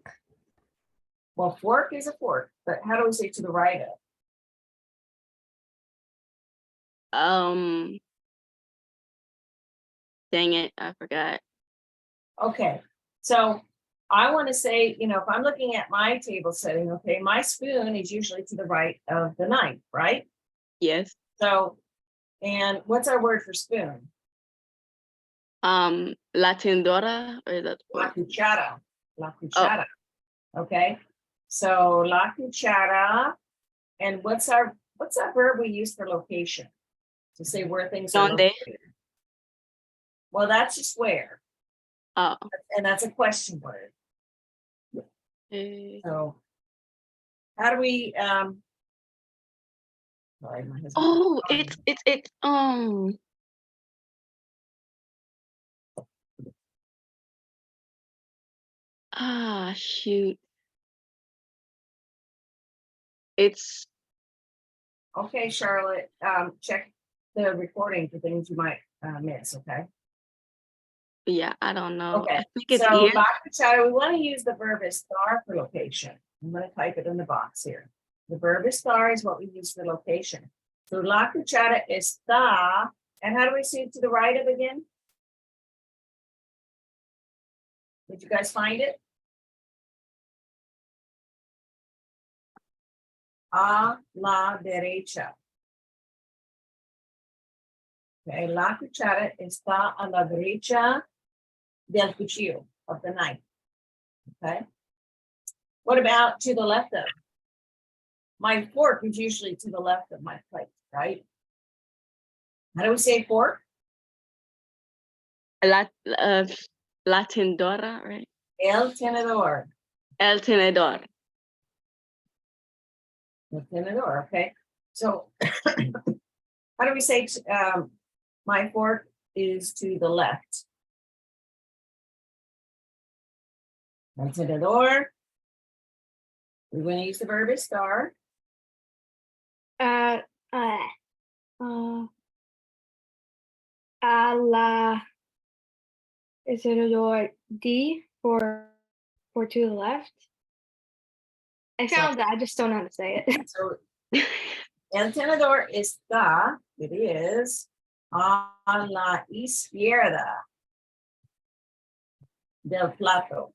Well, fork is a fork, but how do we say to the right of? Dang it, I forgot. Okay, so I want to say, if I'm looking at my table setting, okay, my spoon is usually to the right of the knife, right? Yes. So, and what's our word for spoon? La tendora, or is that La fork? cuchara. La cuchara. Okay, so la cuchara, and what's that verb we use for location? To say where things are Donde? located. Well, that's just where, Oh. and that's a question word. eh, So how do we, sorry, my husband. Oh, it's shoot. It's Okay, Charlotte, check the recording for things you might miss, okay? yeah, I don't know. Okay, I think it's so here. la cuchara, we want to use the verb estar for location. I'm going to type it in the box here. The verb estar is what we use for location. So la cuchara está, and how do we see it to the right of again? Did you guys find it? A la derecha. Okay, la cuchara está a la derecha del cuchillo, of the knife. Okay. What about to the left of? My fork is usually to the left of my plate, right? How do we say fork? La tendora, right? El tenedor. El tenedor. El tenedor, okay. So how do we say my fork is to the left? El tenedor. We're going to use the verb estar. A la. Is it a door D for to the left? I found that. I just don't know how to say it. So el tenedor está, it is, a la izquierda del plato,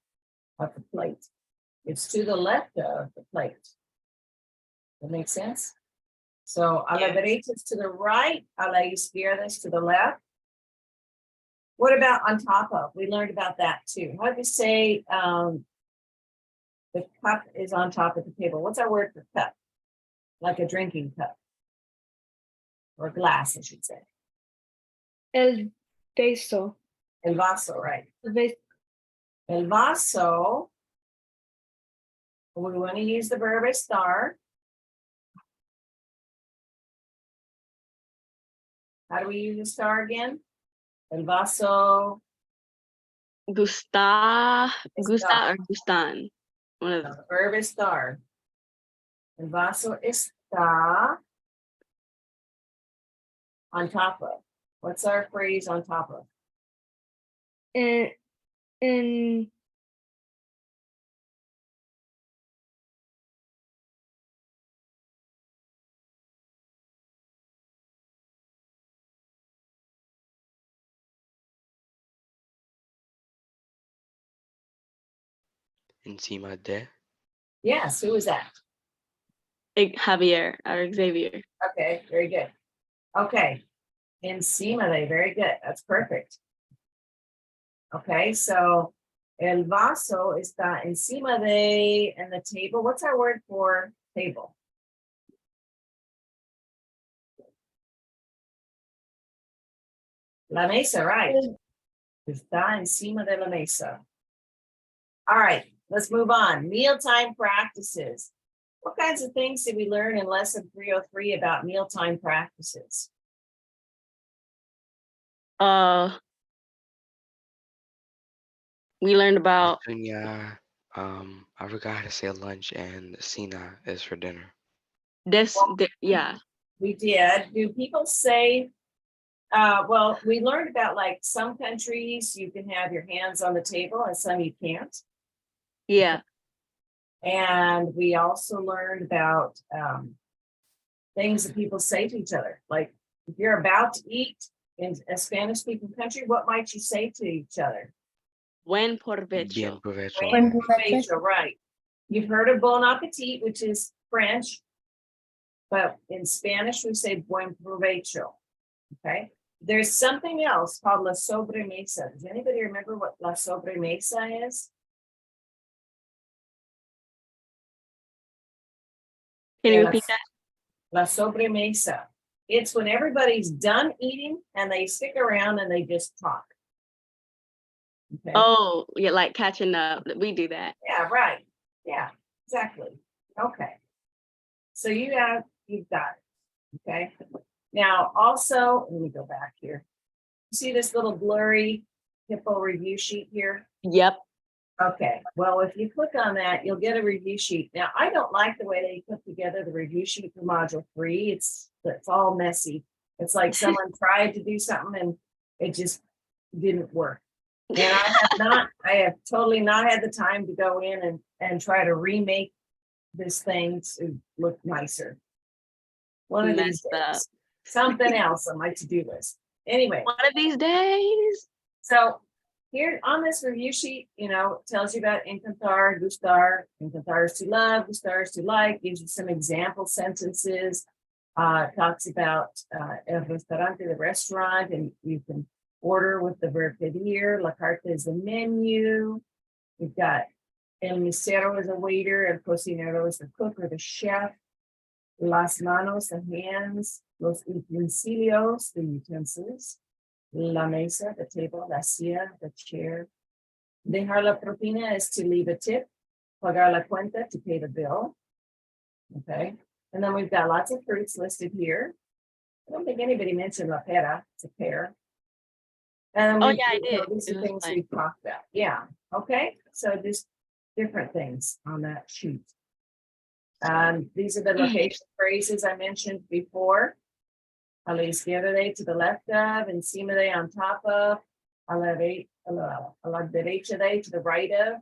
of the plate. It's to the left of the plate. That makes sense? So a la Yeah. derecha is to the right, a la izquierda is to the left. What about on top of? We learned about that too. How do you say the cup is on top of the table? What's our word for cup? Like a drinking cup. Or glass, I should say. El vaso. El vaso, right? El vaso. El vaso. We want to use the verb estar. How do we use estar again? El vaso. Gusta or gustan. One of No, the the verb estar. El vaso está on top of. What's our phrase on top of? In Encima de. Yes, who is that? Javier or Xavier. Okay, very good. Okay. Encima de, very good. That's perfect. Okay, so el vaso está encima de, and the table. What's our word for table? La mesa, right? Está encima de la mesa. All right, let's move on. Mealtime practices. What kinds of things did we learn in lesson 303 about mealtime practices? We learned about Yeah, I forgot how to say lunch, and cena is for dinner. this. Yeah. We did. Do people say, well, we learned about like some countries you can have your hands on the table and some you can't. Yeah. And we also learned about things that people say to each other. Like if you're about to eat in a Spanish speaking country, what might you say to each other? Buen provecho. Bien provecho. Buen provecho, right. You've heard of bon appetit, which is French. But in Spanish, we say buen provecho. Okay. There's something else called la sobremesa. Does anybody remember what la sobremesa is? Can you Yeah, repeat that? La sobremesa. It's when everybody's done eating and they stick around and they just talk. Okay. Oh, yeah, like catching up. We do that. Yeah, right. Yeah, exactly. Okay. So you've got it. Okay. Now also, let me go back here. See this little blurry HIPPO review sheet here? Yep. Okay, well, if you click on that, you'll get a review sheet. Now, I don't like the way they put together the review sheet for module 3. It's all messy. It's like someone tried to do something and it just didn't work. And I have totally not had the time to go in and try to remake this thing to look nicer. One of these Messed up. days, something else on my to-do list. Anyway, One of these days. so here on this review sheet, you know, it tells you about encantar, gustar. Encantar is to love, gustar is to like, gives you some example sentences, talks about el restaurante, the restaurant, and you can order with the verb pedir. La carta is the menu. We've got el mesero is a waiter, el cocinero is the cook or the chef. Las manos, the hands, los utensilios, the utensils. La mesa, the table, la silla, the chair. Dejar la propina is to leave a tip. Pagar la cuenta, to pay the bill. Okay, and then we've got lots of fruits listed here. I don't think anybody mentioned la pera, it's a pear. And Oh, we- yeah, I you know, did. These It are was things fine. we've talked about. Yeah, okay, so just different things on that sheet. These are the location phrases I mentioned before. A la izquierda de, to the left of, encima de, on top of, a la derecha de, to the right of.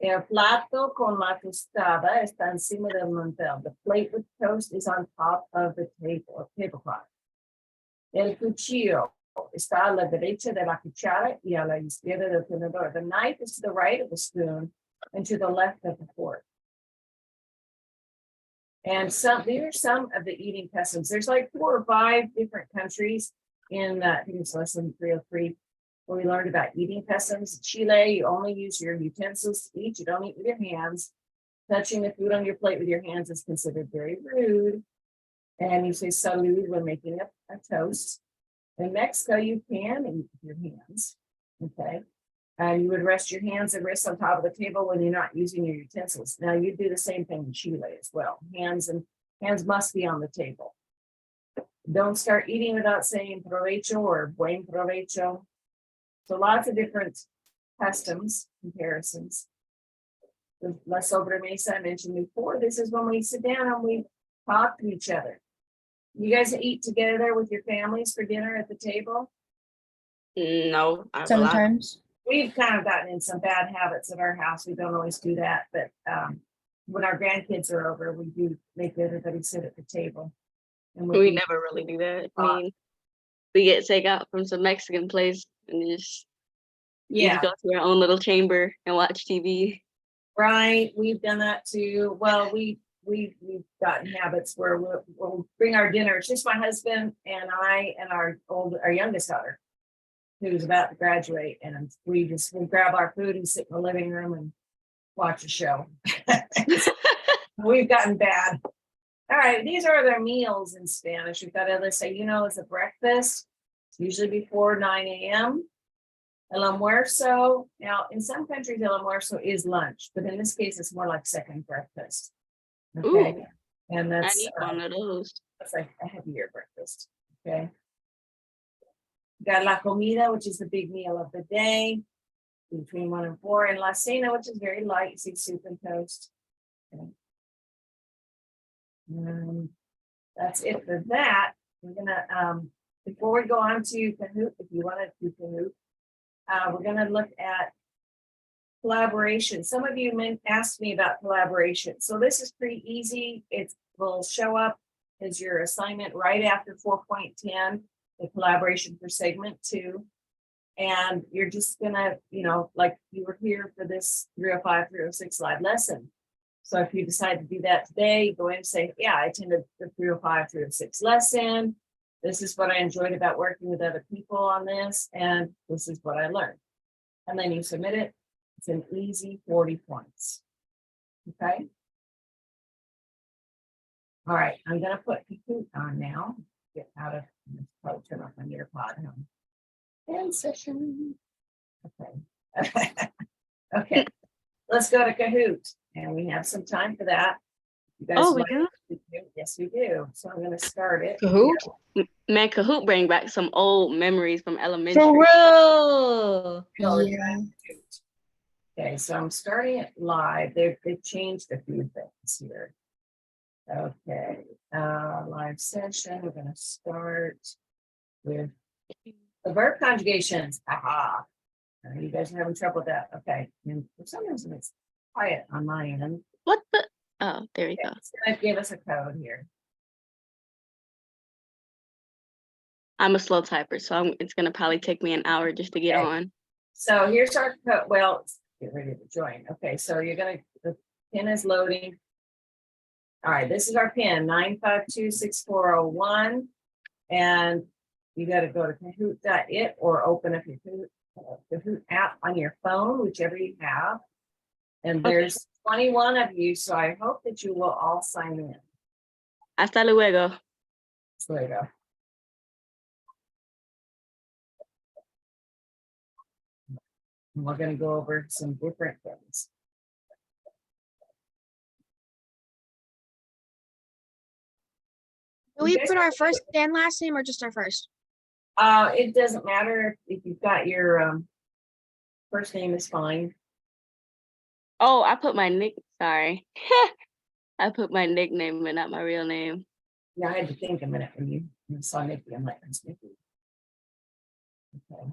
El plato con la tostada está encima del mantel. The plate with toast is on top of the tablecloth. El cuchillo está a la derecha de la cuchara y a la izquierda del tenedor. The knife is to the right of the spoon and to the left of the fork. And these are some of the eating customs. There's like 4 or 5 different countries in, I think it's lesson 303, where we learned about eating customs. Chile, you only use your utensils to eat. You don't eat with your hands. Touching the food on your plate with your hands is considered very rude. And you say salud when making a toast. In Mexico, you can eat with your hands. Okay. And you would rest your hands and wrists on top of the table when you're not using your utensils. Now you do the same thing in Chile as well. Hands must be on the table. Don't start eating without saying provecho or buen provecho. So lots of different customs, comparisons. The la sobremesa I mentioned before. This is when we sit down and we talk to each other. You guys eat together with your families for dinner at the table? No, Sometimes. We've kind of gotten in some bad habits at our house. We don't always do that, but when our grandkids are over, we do make everybody sit at the table. And we eat. never really do that. I Uh, mean, we get takeout from some Mexican place and you just go to your own little chamber and watch TV. Right. We've done that too. Well, we we've gotten habits where we'll bring our dinner. It's just my husband and I and our youngest daughter, who's about to graduate, and we grab our food and sit in the living room and watch a show. We've gotten bad. All right, these are their meals in Spanish. We've got to say, it's a breakfast. It's usually before 9 a.m. El almuerzo. Now, in some countries, el almuerzo is lunch, but in this case, it's more like second breakfast. Okay. Ooh, And I that's need one of those. like a heavier breakfast. Okay. Got la comida, which is the big meal of the day, between 1 and 4, and la cena, which is very light, see soup and toast. Okay. That's it for that. We're gonna before we go on to Kahoot, if you want to do Kahoot, we're gonna look at collaboration. Some of you asked me about collaboration. So this is pretty easy. It will show up as your assignment right after 4.10, the collaboration for segment 2. And you're just gonna, like you were here for this 305, 306 live lesson. So if you decide to do that today, go in and say, yeah, I attended the 305, 306 lesson. This is what I enjoyed about working with other people on this. And this is what I learned. And then you submit it. It's an easy 40 points. Okay. All right. I'm going to put Kahoot on now. Get out of, probably turn off my Nearpod. End session. Okay. Okay. Let's go to Kahoot. And we have some time for that. You guys Oh, we like do? Kahoot? Yes, we do. So I'm going to start it. Kahoot? Man, Kahoot bring back some old memories from elementary. For real. Yeah. Okay, so I'm starting it live. They've changed a few things here. Okay, live session. We're going to start with the verb conjugations. Aha. You guys are having trouble with that. Okay, and for some reason it's quiet on my end. What the? Oh, there we go. It's going to give us a code here. I'm a slow typer, so it's gonna probably take me an hour just to get Okay. on. So here's our code. Well, let's get ready to join. Okay, so the pin is loading. All right, this is our pin 9526401. And you got to go to kahoot.it or open up your Kahoot app on your phone, whichever you have. And there's 21 of you, so I hope that you will all sign in. Hasta luego. So there you go. And we're going to go over some different things. Do we put our first and last name or just our first? It doesn't matter if you've got your first name is fine. Oh, I put my sorry. I put my nickname but not my real name. Yeah, I had to think a minute when you saw Nikki. I'm like, that's Nikki. Okay.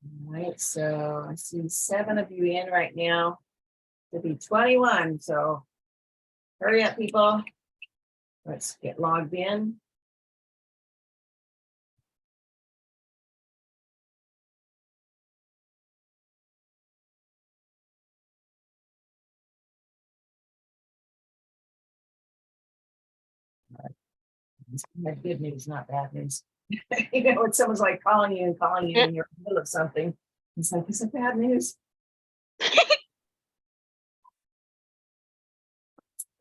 All right, so I see 7 of you in right now. It'll be 21. So hurry up, people. Let's get logged in. My good news, not bad news. When someone's like calling you and you're in the middle of something, it's like, is it bad news?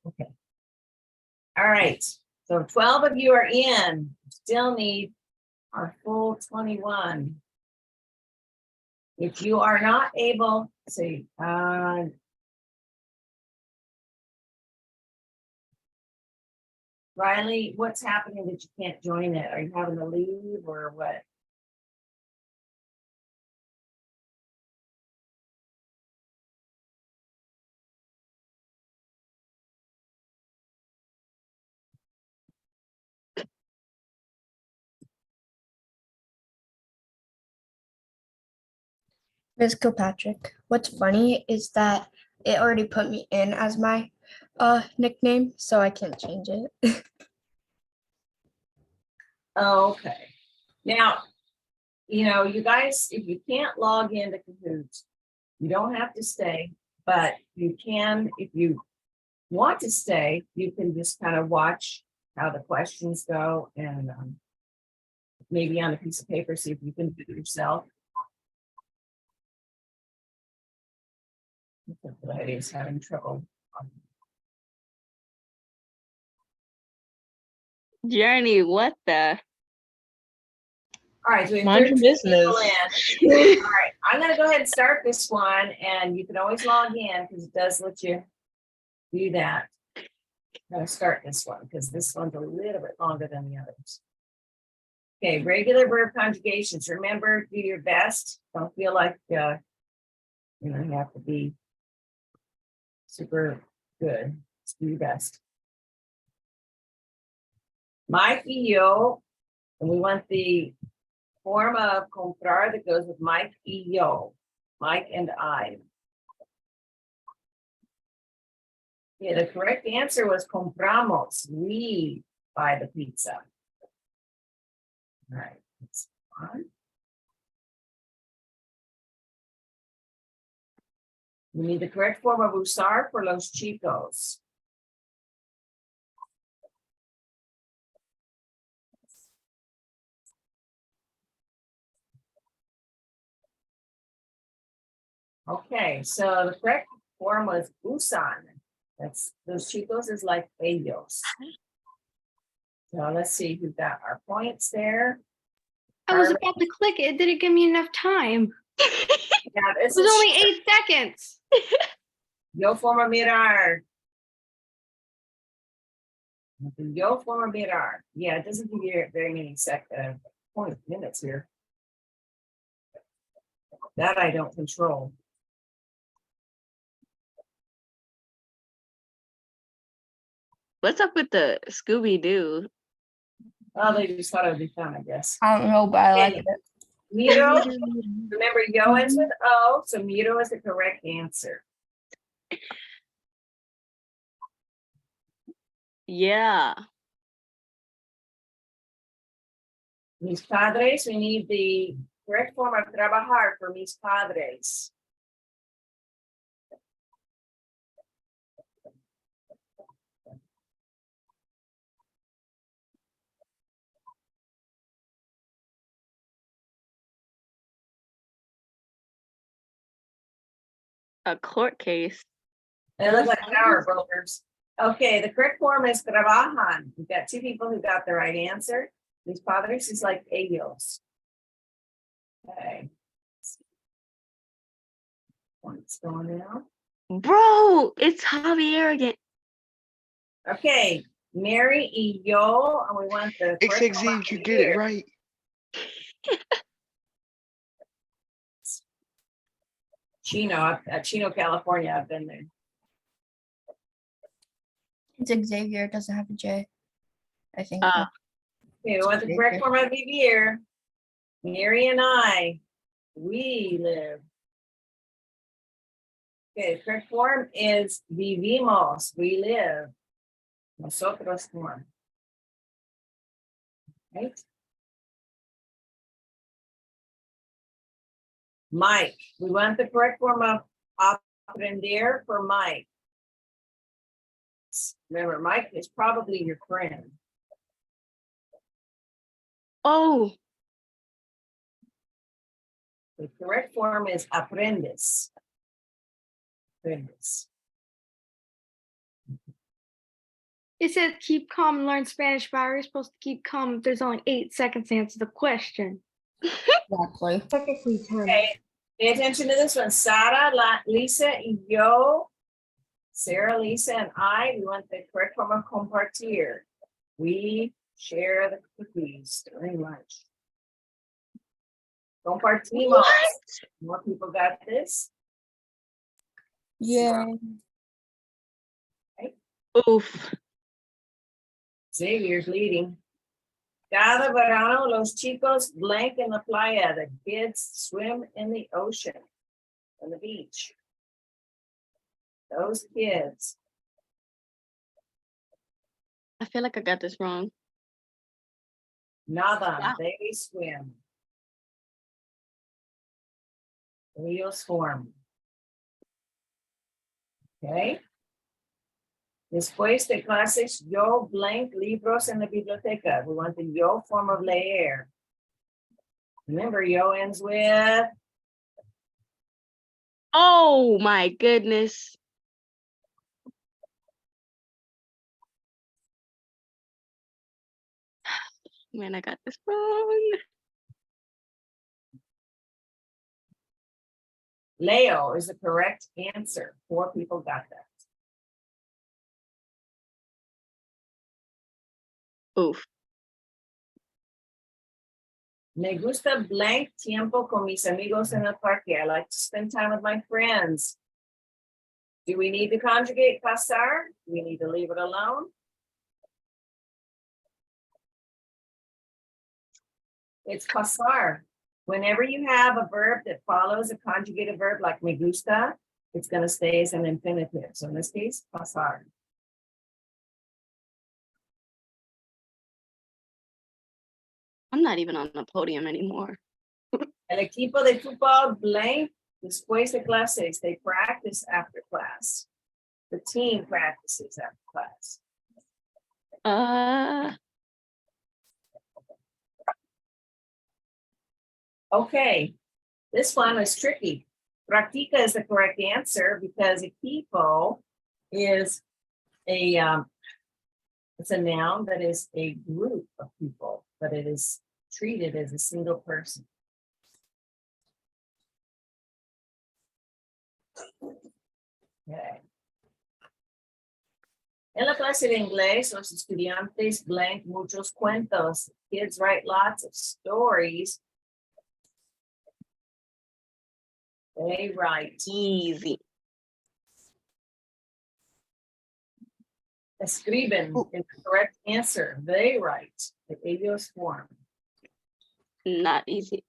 Okay. All right. So 12 of you are in. Still need our full 21. If you are not able, see, Riley, what's happening that you can't join it? Are you having to leave or what? Ms. Kilpatrick, what's funny is that it already put me in as my nickname, so I can't change it. Okay. Now, you guys, if you can't log into Kahoot, you don't have to stay, But you can, if you want to stay, you can just kind of watch how the questions go and maybe on a piece of paper, see if you can do it yourself. The lady's having trouble. Journey, what the? All right, so we have Mind your 13 business. people in. All right, I'm gonna go ahead and start this one, and you can always log in because it does let you do that. I'm gonna start this one because this one's a little bit longer than the others. Okay, regular verb conjugations. Remember, do your best. Don't feel like you have to be super good. Just do your best. Mike y yo, and we want the form of comprar that goes with Mike y yo, Mike and I. Yeah, the correct answer was compramos. We buy the pizza. All right, that's fine. We need the correct form of usar for los chicos. Okay, so the correct form was usan. That's los chicos is like ellos. So let's see who got our points there. I was Carly. about to click it. It didn't give me enough time. Yeah, It this was is only 8 seconds. yo forma mirar. Yo forma mirar. Yeah, it doesn't give you very many minutes here. That I don't control. What's up with the Scooby Doo? Oh, they just thought it would be fun, I guess. I don't know, but I like Okay. it. Miro, remember yo ends with O, so miro is the correct answer. Yeah. Mis padres, we need the correct form of trabajar for mis padres. A court case. They look like power brokers. Okay, the correct form is trabajan. We've got 2 people who got the right answer. Mis padres is like ellos. Okay. What's going on? Bro, it's Javier again. Okay, Mary y yo, and we want the correct form of XXZ, you did it here. right. Chino, California, I've been there. It's Xavier. It doesn't have a J. I think. Uh, Okay, we want the correct form of vivir. Mary and I, we live. Okay, the correct form is vivimos, we live. Nosotros form. Right? Mike, we want the correct form of aprender for Mike. Remember, Mike is probably your friend. oh, The correct form is aprendes. Aprendes. It says keep calm and learn Spanish, but how are you supposed to keep calm if there's only 8 seconds to answer the question? Exactly. Technically 10. Okay, pay attention to this one. Sara, Lisa, y yo, Sarah, Lisa, and I, we want the correct form of compartir. We share the cookies during lunch. Compartimos. what? More people got this. Yeah. Oof. Xavier's leading. Cada verano, los chicos blank in the playa. The kids swim in the ocean, on the beach. Those kids. I feel like I got this wrong. Nada, Wow. they swim. Ellos form. Okay. Después de clases, yo blank libros en la biblioteca. We want the yo form of leer. Remember, yo ends with Oh my goodness. Man, I got this wrong. Leo is the correct answer. 4 people got that. Oof. Me gusta blank tiempo con mis amigos en el parque. I like to spend time with my friends. Do we need to conjugate pasar? Do we need to leave it alone? It's pasar. Whenever you have a verb that follows a conjugated verb like me gusta, it's going to stay as an infinitive. So in this case, pasar. I'm not even on the podium anymore. El equipo de fútbol blank después de clases. They practice after class. The team practices after class. Okay, this one is tricky. Practica is the correct answer because equipo is it's a noun that is a group of people, but it is treated as a single person. Okay. En la clase de inglés, los estudiantes blank muchos cuentos. Kids write lots of stories. They write. Easy. Escriben is the correct answer. They write. The ellos form. Not easy.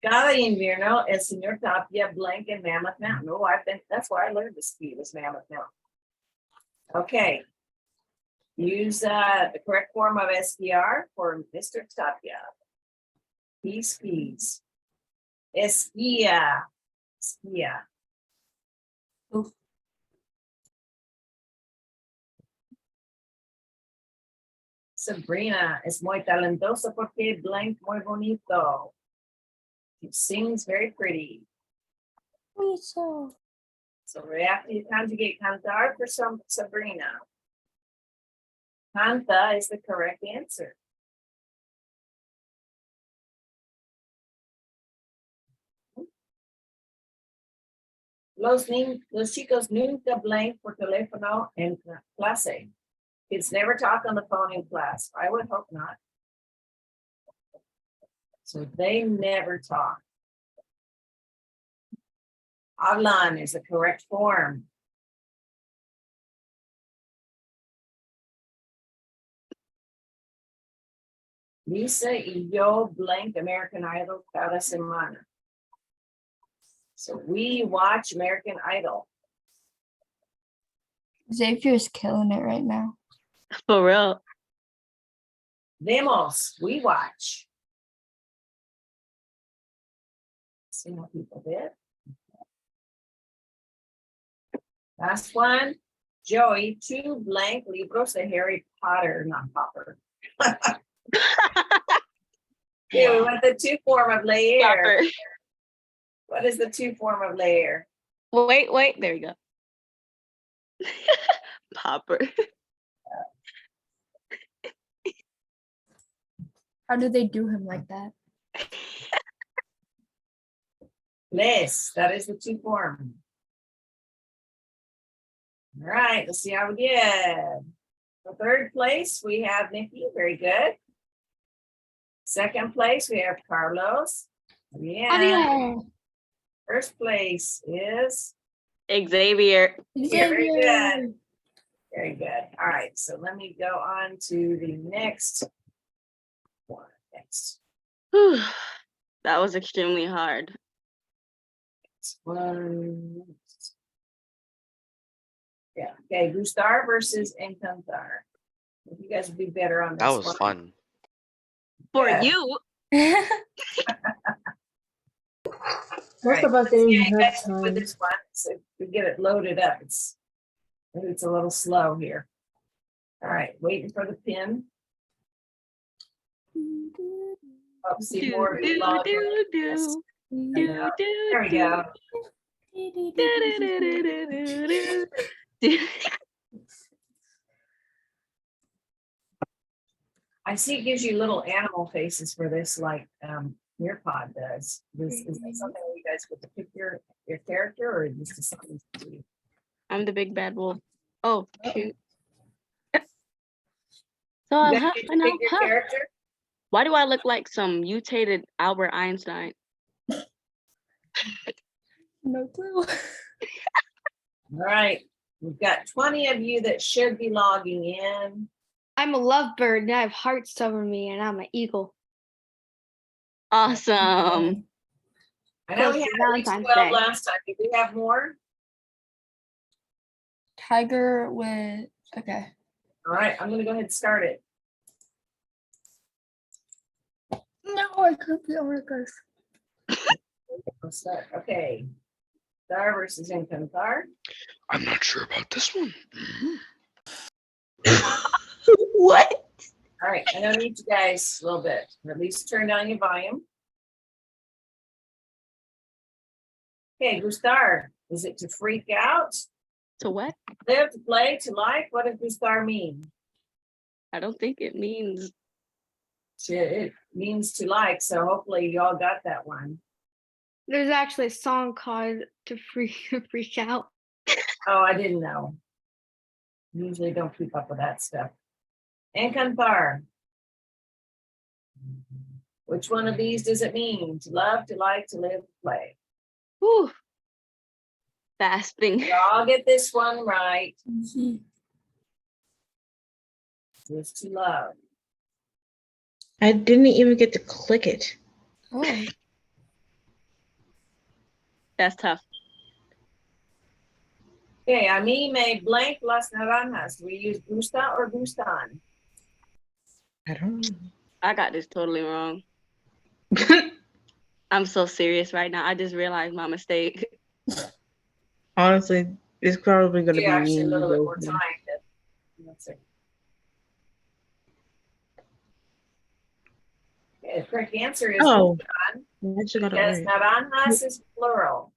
Cada invierno, el señor Tapia blank in Mammoth Mountain. Oh, that's where I learned to ski, was Mammoth Mountain. Okay. Use the correct form of SPR for Mr. Tapia. He skis. Esquia. Esquia. Oof. Sabrina es muy talentosa porque blank muy bonito. She sings very pretty. So So we have to conjugate cantar for Sabrina. Canta is the correct answer. Los chicos nunca blank por teléfono en clase. Kids never talk on the phone in class. I would hope not. So they never talk. Hablan is the correct form. Lisa y yo blank American Idol cada semana. So we watch American Idol. Xavier's killing it right now. For real. Vemos, we watch. See how people did. Last one, Joey, 2 blank libros de Harry Potter, not Popper. Yeah, we want the 2 form of layer. Popper. What is the 2 form of layer? Wait, there you go. Popper. How do they do him like that? Les, that is the 2 form. All right, let's see how we did. For 3rd place, we have Nikki, very good. 2nd place, we have Carlos. Yeah. 1st place is Xavier. yeah, very good. Very good. All right, so let me go on to the next one. Next Whew. That was extremely hard. one. Yeah, okay, Gustar versus Encantar. You guys would be better on this That was one. fun. For Yeah. you. Most of us let's didn't see, I have guess with time. this one, so we get it loaded up. Maybe it's a little slow here. All right, waiting for the pin. Oh, see more of you log in. There we go. I see it gives you little animal faces for this, like Nearpod does. Is that something where you guys get to pick your character, or just something to do? I'm the big bad wolf. Oh, shoot. So You I'll guys huff get to and pick I'll your puff. character? Why do I look like some mutated Albert Einstein? No clue. All right, we've got 20 of you that should be logging in. I'm a lovebird and I have hearts over me and I'm an eagle. Awesome. I know Close we to had at least Valentine's 12 Day. last time. Did we have more? Tiger with, okay. All right, I'm gonna go ahead and start it. No, I could be on first. Let's start. Okay. Star versus Encantar. I'm not sure about this one. What? All right, I don't need you guys a little bit, or at least turn down your volume. Okay, Gustar, is it to freak out, To what? live, to play, to like? What does Gustar mean? I don't think it means. It means to like, so hopefully you all got that one. There's actually a song called to freak out. Oh, I didn't know. Usually don't keep up with that stuff. Encantar. Which one of these does it mean? To love, to like, to live, to play? Whew. Fasting. You all get this one right. It's to love. I didn't even get to click it. Oh, That's tough. Okay, a mí me blank las naranjas. We use gusta or gustan? I don't I got this totally wrong. know. I'm so serious right now. I just realized my mistake. Honestly, it's probably gonna be Yeah, actually a me. little bit more Logan. time. Let's see. Okay, the correct answer is Oh, gustan, I just got it because right. naranjas is plural.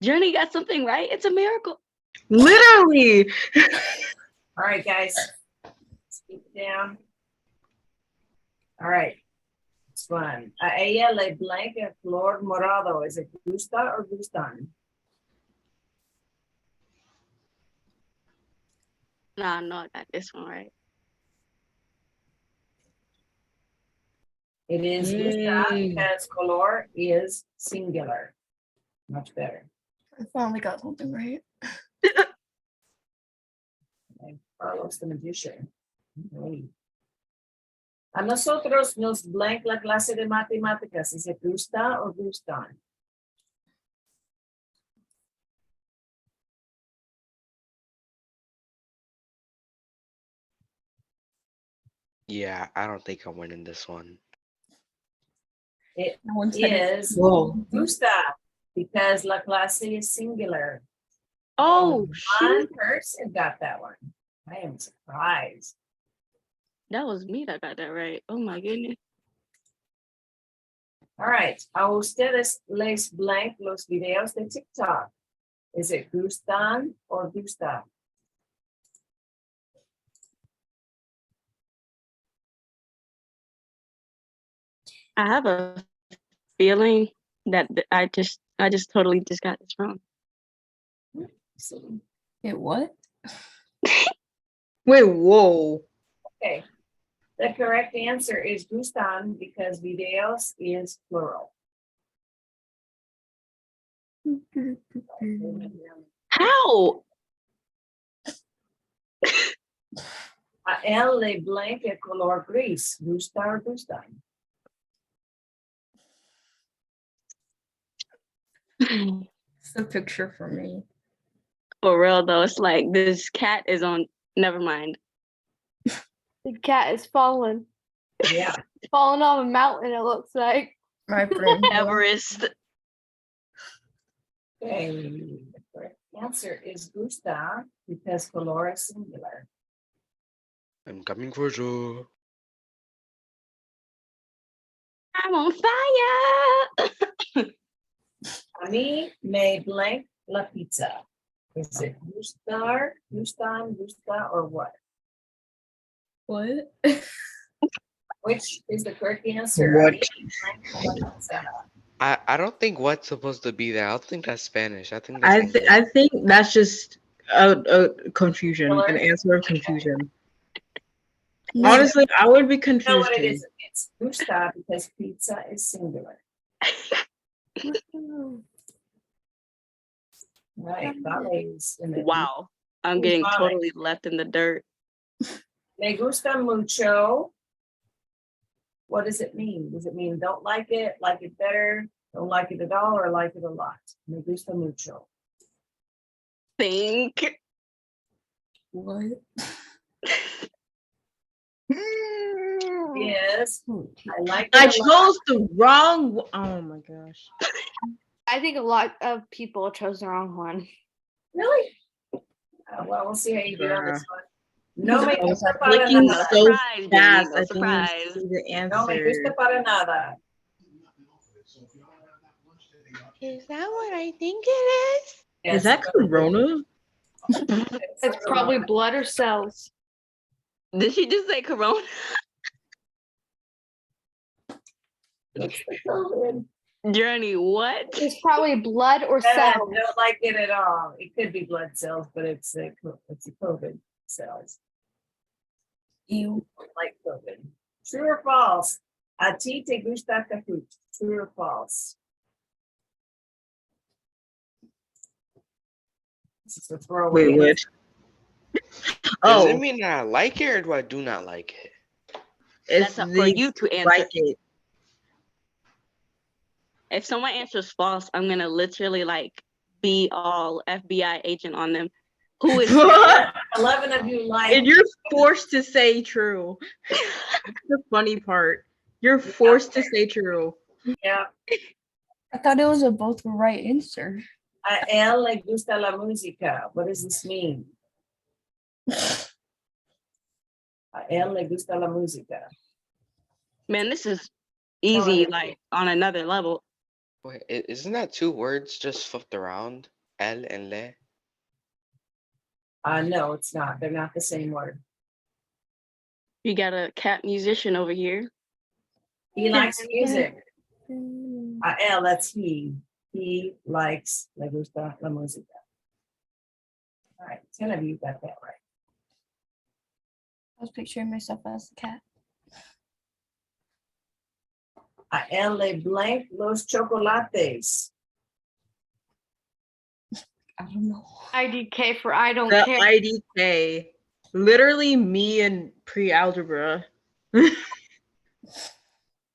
Journey got something right. It's a miracle. Literally. All right, guys. Let's keep it down. All right. This one. A ella le blanca flor morado. Is it gusta or gustan? Nah, no, I got this one right. It is gusta Yay. because color is singular. Much better. I finally got something right. Okay. Carlos the magician. Okay. A nosotros nos blank la clase de matemáticas. Is it gusta or gustan? Yeah, I don't think I'm winning this one. It No one said it. is Whoa. gusta because la clase is singular. Oh, One shoot. person got that one. I am surprised. That was me that got that right. Oh my goodness. All right. A ustedes les blank los videos de TikTok. Is it gustan or gusta? I have a feeling that I just totally just got this wrong. See. It what? Wait, whoa. Okay. The correct answer is gustan because videos is plural. How? A él le blanca color gris. Gusta or gustan? It's a picture for me. For real though, it's like this cat is on. Never mind. The cat is falling. Yeah. Falling off a mountain, it looks like. My friend. Everest. Okay, the correct answer is gusta because color is singular. I'm coming for you. I'm on fire. A mí me blank la pizza. Is it gustar, gustan, gusta, or what? What? Which is the correct answer? A What? mí me blank la pizza. I don't think what's supposed to be there. I don't think that's Spanish. I think that's English. I think that's just a confusion, an Filler? answer of confusion. No, Honestly, I would be You know confused what it too. is? It's gusta because pizza is singular. Right, ballets. in the- Wow. I'm Who's getting Vale? totally left in the dirt. Me gusta mucho. What does it mean? Does it mean don't like it better, don't like it at all, or like it a lot? Me gusta mucho. Think. what? Yes, I like I it a lot. chose the wrong. Oh my gosh. I think a lot of people chose the wrong one. Really? Well, we'll see how you do on this one. No me I was gusta para clicking nada. so Surprise, Jamie, fast. no I didn't even surprise. see the No me gusta answer. para nada. Is that what I think it is? Yes, Is that Corona? It's probably blood or cells. Did she just say Corona? It's the COVID. Journey, what? It's probably blood or I cells. don't like it at all. It could be blood cells, but it's a COVID cells. You. Like COVID. True or false? A ti te gusta Kahoot? True or false? This is a throwaway. Wait, what? Does Oh, it mean that I like it or do I do not like it? it's That's up for the you to answer. like it. If someone answers false, I'm gonna literally like be all FBI agent on them. Who is 11 of you like. And you're forced to say true. That's the funny part. You're forced to say true. Yeah. I thought it was a both the right answer. A él le gusta la música. What does this mean? A él le gusta la música. Man, this is easy, like on another level. Wait, isn't that two words just flipped around? El and le? No, it's not. They're not the same word. You got a cat musician over here. He likes music. A él, that's he. He likes le gusta la música. All right, 10 of you got that right. I was picturing myself as the cat. A él le blank los chocolates. I don't know. IDK for I don't The care. IDK. Literally me in pre-algebra.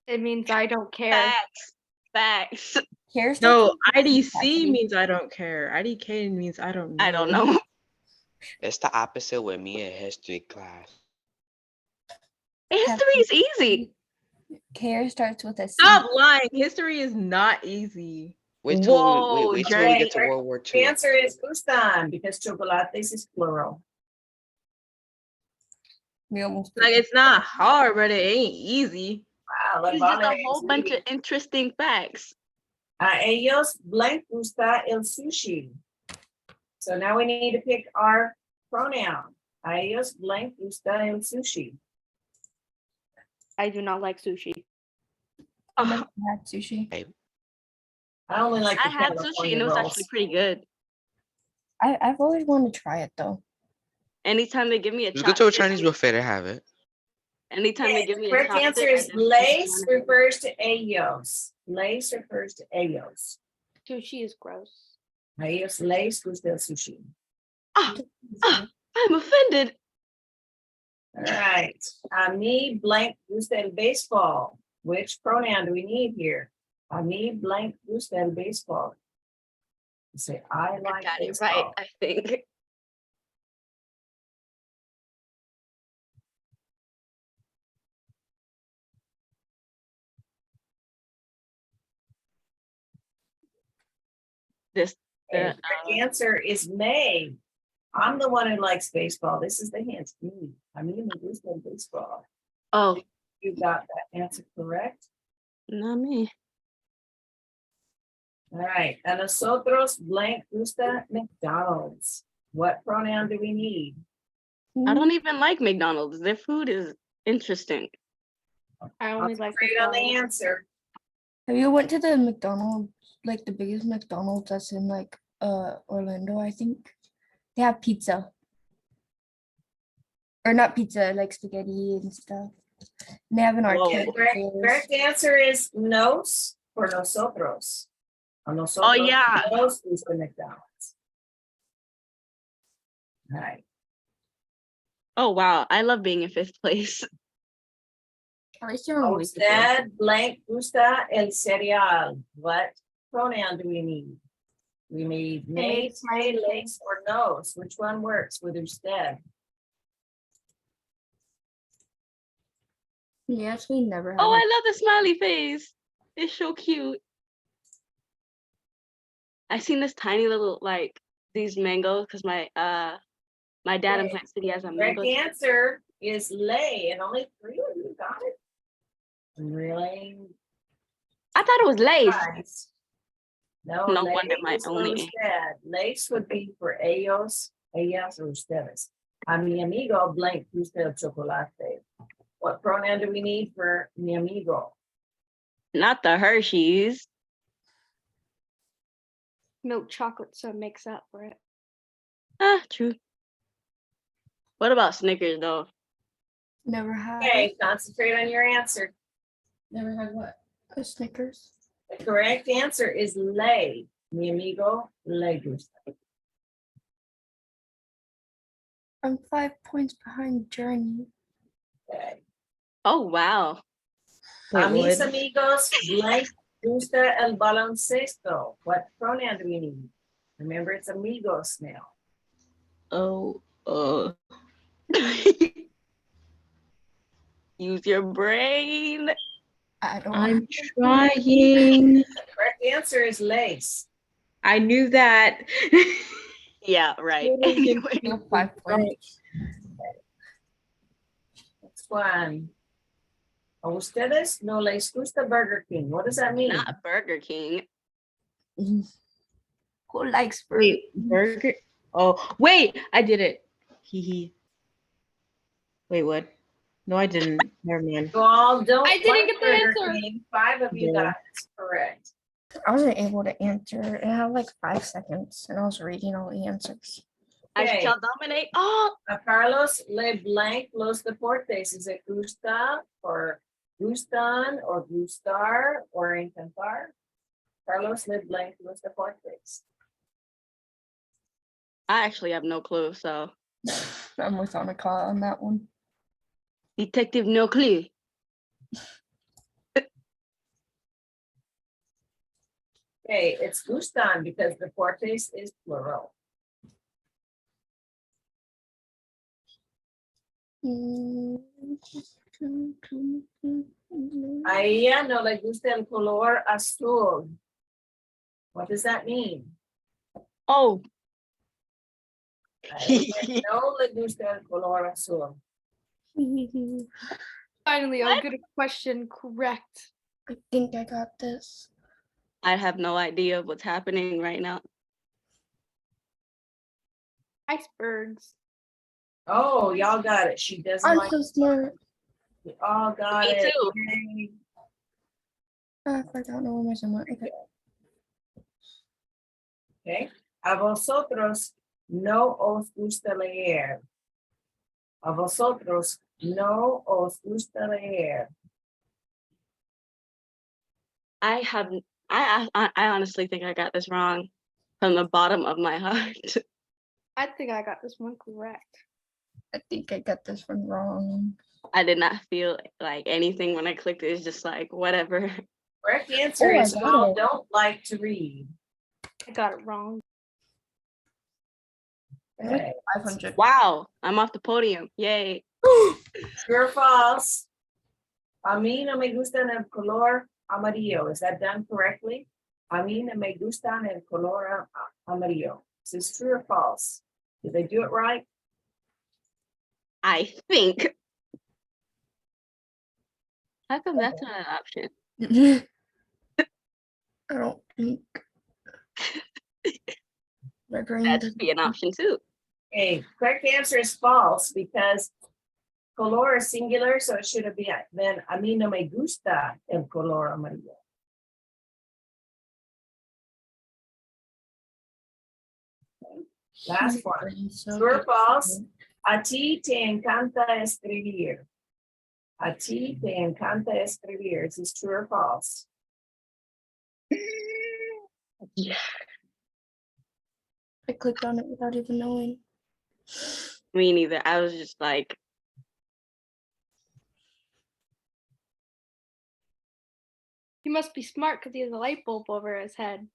It means I don't care. Facts. Facts. Here's No, the IDC means I don't care. IDK means I don't know. I don't know. It's the opposite with me in history class. History is easy. Care starts with a C. Stop lying. History is not easy. Wait till Whoa, wait till we get to Journey. World War The II. answer is gustan because chocolates is plural. We almost Like it's not hard, but it ain't easy. Wow, la It's just a vale whole is bunch easy. of interesting facts. A ellos blank gusta el sushi. So now we need to pick our pronoun. A ellos blank gusta el sushi. I do not like sushi. I never had sushi. I only like I the had sushi California and it was rolls. actually pretty good. I've always wanted to try it though. Anytime they give me a Just go to a chopstick, Chinese buffet to have it. anytime they give me a Correct chopstick, answer I is just lace wanna- refers to ellos. Lace refers to ellos. Sushi is gross. A ellos lace gusta el sushi. I'm offended. All right. A mí blank gusta el baseball. Which pronoun do we need here? A mí blank gusta el baseball. You say, I I like got it baseball. right, I think. Okay, The, correct answer is May. I'm the one who likes baseball. This is the hint. Me. I mean, me gusta el baseball. oh, You got that answer correct. not me. All right. A nosotros blank gusta McDonald's. What pronoun do we need? I don't even like McDonald's. Their food is interesting. I only like Concentrate on the McDonald's. answer. Have you went to the McDonald's, like the biggest McDonald's that's in like Orlando, I think? They have pizza. Or not pizza, like spaghetti and stuff. And they have an Whoa. arcade. Correct answer is nos for nosotros. A nosotros yeah. nos gusta McDonald's. All right. Oh wow, I love being in fifth place. At least you're on week two. Usted blank gusta el cereal. What pronoun do we need? We need made nays, legs, or nose. Which one works with usted? Yes, we never have. Oh, I love the smiley face. It's so cute. I seen this tiny little like these mangoes because my dad in Okay. Plant City has a Correct mango. answer is lay, and only 3 of you got it. Really? I thought it was lace. Nice. No, No ley wonder my is for only- usted. Lace would be for ellos, ellas, or ustedes. A mi amigo blank gusta el chocolate. What pronoun do we need for mi amigo? Not the Hershey's. Milk chocolate, so it makes up for it. Ah, true. What about Snickers though? Never had. Okay, concentrate on your answer. Never had what? A Snickers. The correct answer is ley. Mi amigo le gusta. I'm 5 points behind Journey. Okay. Oh wow. A mis Wood. amigos blank gusta el baloncesto. What pronoun do we need? Remember, it's amigos now. Oh, Use your brain. I don't. I'm trying. The correct answer is lace. I knew that. Yeah, right. Literally Anyway, no 5 points. Next one. A ustedes no les gusta Burger King. What does that mean? not Burger King. Who likes Wait, burger? Oh, wait, I did it. Hee hee. Wait, what? No, I didn't. Never mind. You all don't. I didn't like get the Burger answer. King. 5 of you Yeah. got this correct. I wasn't able to answer. It had like 5 seconds, and I was reading all the answers. I Okay. shall dominate. Oh, A Carlos le blank los deportes. Is it gusta or gustan or gustar or encantar? Carlos le blank los deportes. I actually have no clue. So I'm with Annika on that one. Detective No Clue. Okay, it's gustan because deportes is plural. A ella no le gusta el color azul. What does that mean? Oh, A ella no le gusta el color azul. Finally, I'll What? get a question correct. I think I got this. I have no idea what's happening right now. Icebergs. Oh, y'all got it. She doesn't I'm like. so smart. We all got Me it. too. Yay. I forgot no one was in my. Okay. Okay. A vosotros no os gusta leer. A vosotros no os gusta leer. I honestly think I got this wrong from the bottom of my heart. I think I got this one correct. I think I got this one wrong. I did not feel like anything when I clicked it. It's just like whatever. Correct answer Oh, I is got y'all it. don't like to read. I got it wrong. Okay. 500. Wow, I'm off the podium. Yay. True or false? A mí no me gusta el color amarillo. Is that done correctly? A mí no me gustan el color amarillo. Is this true or false? Did they do it right? I think. How come that's not an option? I don't think. My brain That doesn't should be an option too. Okay, correct answer is false because color is singular, so it should have been a mí no me gusta el color amarillo. Okay, last one. brain so True or good. false? A ti te encanta escribir. A ti te encanta escribir. Is this true or false? I clicked on it without even knowing. Me neither. I was just like, He must be smart because he has a light bulb over his head.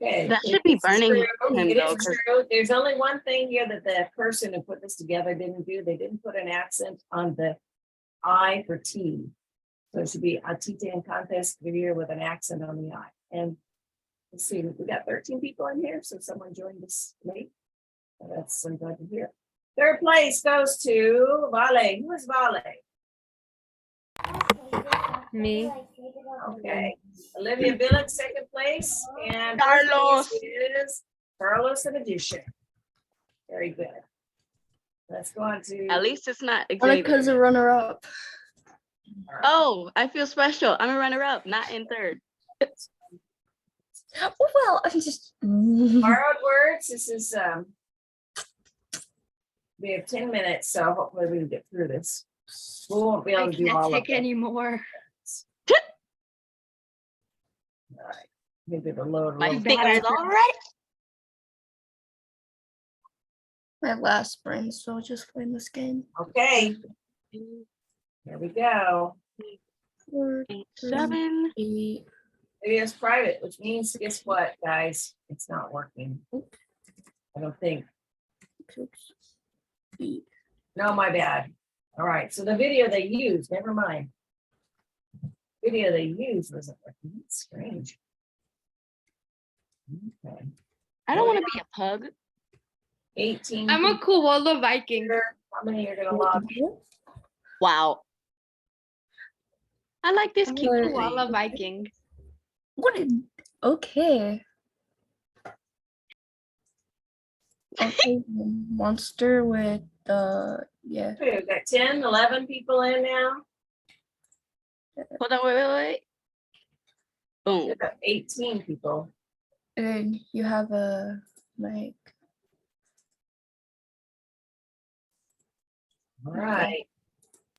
Okay. that it should be is burning true. him It though. is 'Cause true. There's only one thing here that the person who put this together didn't do. They didn't put an accent on the I for T. So it should be a ti te encanta escribir with an accent on the I. And let's see, we got 13 people in here, so someone joined us late. That's I'm glad to hear. Third place goes to Vale. Who is Vale? Me. Okay. Olivia Billick, second place, and Carlos. first place is Carlos the Magician. Very good. Let's go on to. at least it's not Monica's Xavier. a runner-up. Oh, I feel special. I'm a runner-up, not in third. Oh, well, I'm just. Borrowed words. This is we have 10 minutes, so hopefully we can get through this. We won't be I able to do can't all of take it. anymore. All right. Maybe the load. a My little bit. fingers already. My last brain cell just playing this game. Okay, here we go. 4, 7. 8. It is private, which means guess what, guys? It's not working. I don't think. 6, 8. No, my bad. All right, so the video they used, never mind. Video they used wasn't working. It's strange. Okay, I don't want to be a pug. 18. I'm a people koala Viking. here. How many are gonna log in? Wow. I like this I'm a cute koala thing. Viking. What? Okay. Okay, monster with yeah. Okay, we've got 10, 11 people in now. Hold on, wait. Boom. We've got 18 people. And then you have a mic. All right,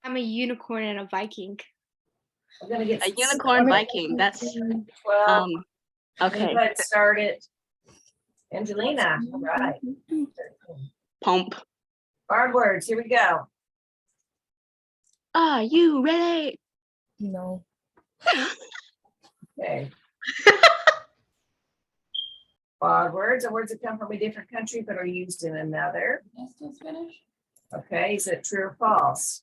I'm a unicorn and a Viking. we're gonna get. A unicorn Viking. That's 12. okay. Let's start it. Angelina, all right. Pump. Hard words, here we go. Are you ready? No. Okay. Hard words are words that come from a different country but are used in another. Okay, is it true or false?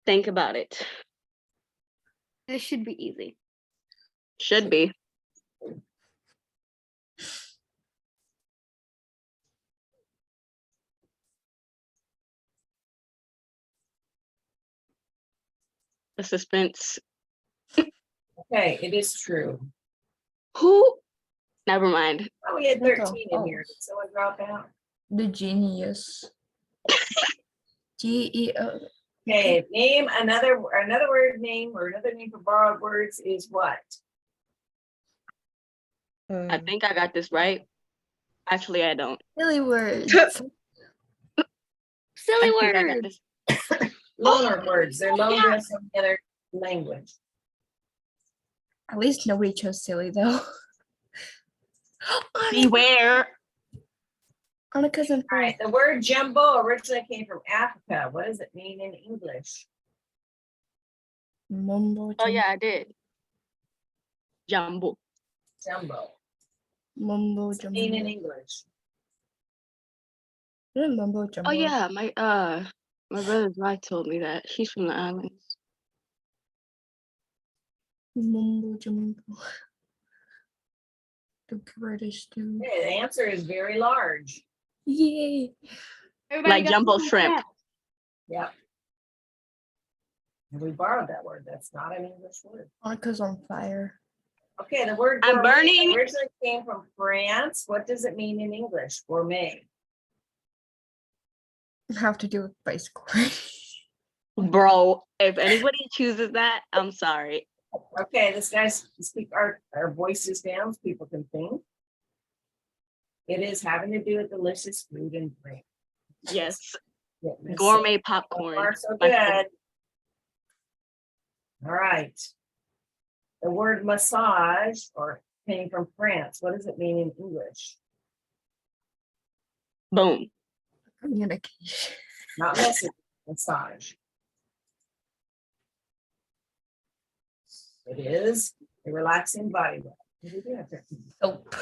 Think about it. This should be easy. Should be. The suspense. Okay, it is true. Who? Never mind. Oh, we had That's 13 in here. false. Did someone drop out? The genius. GEO. Okay, name another word name or another name for borrowed words is what? I think I got this right. Actually, I don't. Silly words. Silly I think I got word. this. Loaner words. They're loaned to us from the other language. At least nobody chose silly though. Beware. Annika's in All right, first. the word jumbo originally came from Africa. What does it mean in English? Mumbo Oh yeah, I did. Jumbo. Jumbo. Mumbo What's it mean in jumbo. English? Mumbo jumbo. Oh yeah, my brother's wife told me that. She's from the islands. Mumbo jumbo. the greatest dude. Okay, the answer is very large. Yay. Everybody Like got jumbo the shrimp. chat. Yep. And we borrowed that word. That's not an English word. Monica's on fire. Okay, the word I'm gourmet burning. originally came from France. What does it mean in English? Gourmet. Have to do with bicycle. Bro, if anybody chooses that, I'm sorry. Okay, this guy's speak our voices down so people can think. It is having to do with delicious food and drink. Yes, Gourmet. gourmet So popcorn. far, so My good. favorite. All right. The word massage or came from France. What does it mean in English? Boom. Communication. Not message, massage. It is a relaxing body rub. What do you do after? Nope.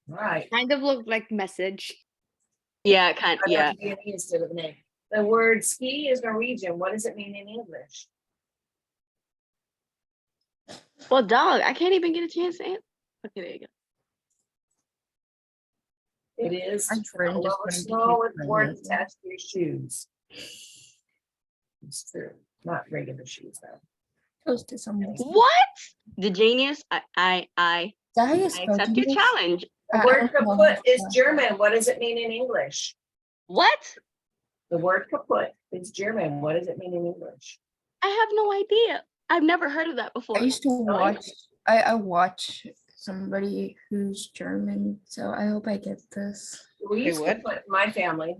All right. Kind of looked like message. Yeah, kind I yeah. have to be an E instead of an A. The word ski is Norwegian. What does it mean in English? Well, dog, I can't even get a chance to answer. Okay, there you go. It is My friend travel just over wanted to snow keep with my boards name. attached to your shoes. It's true. Not regular shoes though. Close to someone. What? The genius? I accept your challenge. The word kaput is German. What does it mean in English? What? The word kaput is German. What does it mean in English? I have no idea. I've never heard of that before. I used to Really? watch. I watch somebody who's German, so I hope I get this. We used what? kaput in my family.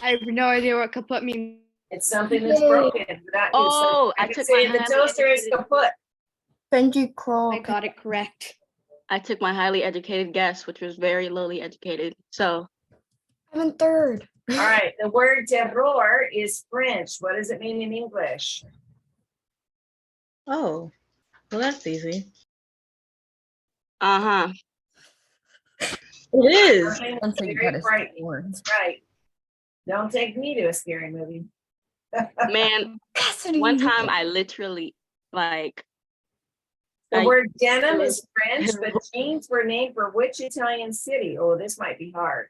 I have no idea what kaput means. It's something that's Yay. broken. Without you. Oh, I I could took say my the highly toaster is educated- kaput. Benji Kroll. I got it correct. I took my highly educated guess, which was very lowly educated. So I'm in third. All right. The word terror is French. What does it mean in English? Oh, well, that's easy. uh-huh. It is. Something One that's thing very that is frightening. boring. That's right. Don't take me to a scary movie. Man, Cassidy. one time I literally like The I- word denim is French, but jeans were named for which Italian city? Oh, this might be hard.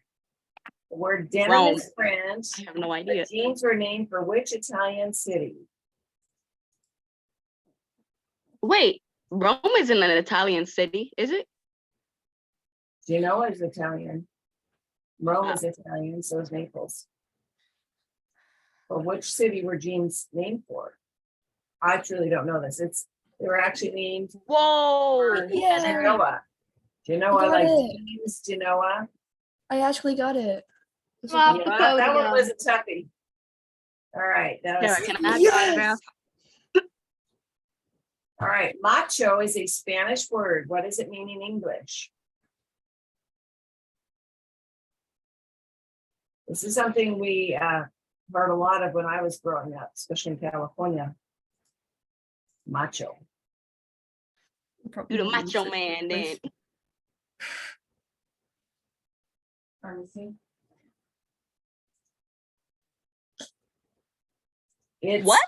The word denim Rome. is French, I have no idea. but jeans were named for which Italian city? Wait, Rome isn't an Italian city, is it? Genoa is Italian. Rome is Italian, so is Naples. But which city were jeans named for? I truly don't know this. They were actually named Whoa. Yeah. Genoa. Genoa, got like it. jeans, Genoa. I actually got it. Well, Yeah, the that one podium. was a toughie. All right, that Sarah, was, can I have Yes. your autograph? all right. Macho is a Spanish word. What does it mean in English? This is something we heard a lot of when I was growing up, especially in California. Macho. You the macho man then. Pharmacy. It's What?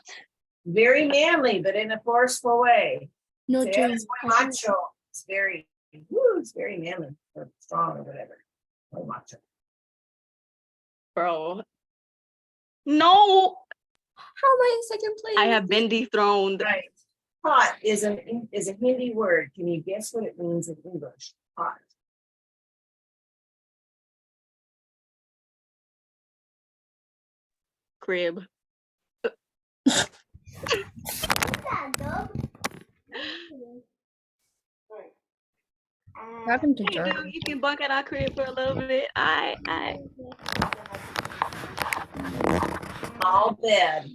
very manly, but in a forceful way. No So, yeah, joke. that's why macho. It's very manly or strong or whatever. Or macho. Bro. No, How am I in second place? I have been dethroned. Right. Hot is a Hindi word. Can you guess what it means in English? Hot. Crib. What happened to Hey, dude, Jordan? you can bunk at our crib for a little bit. I All bed.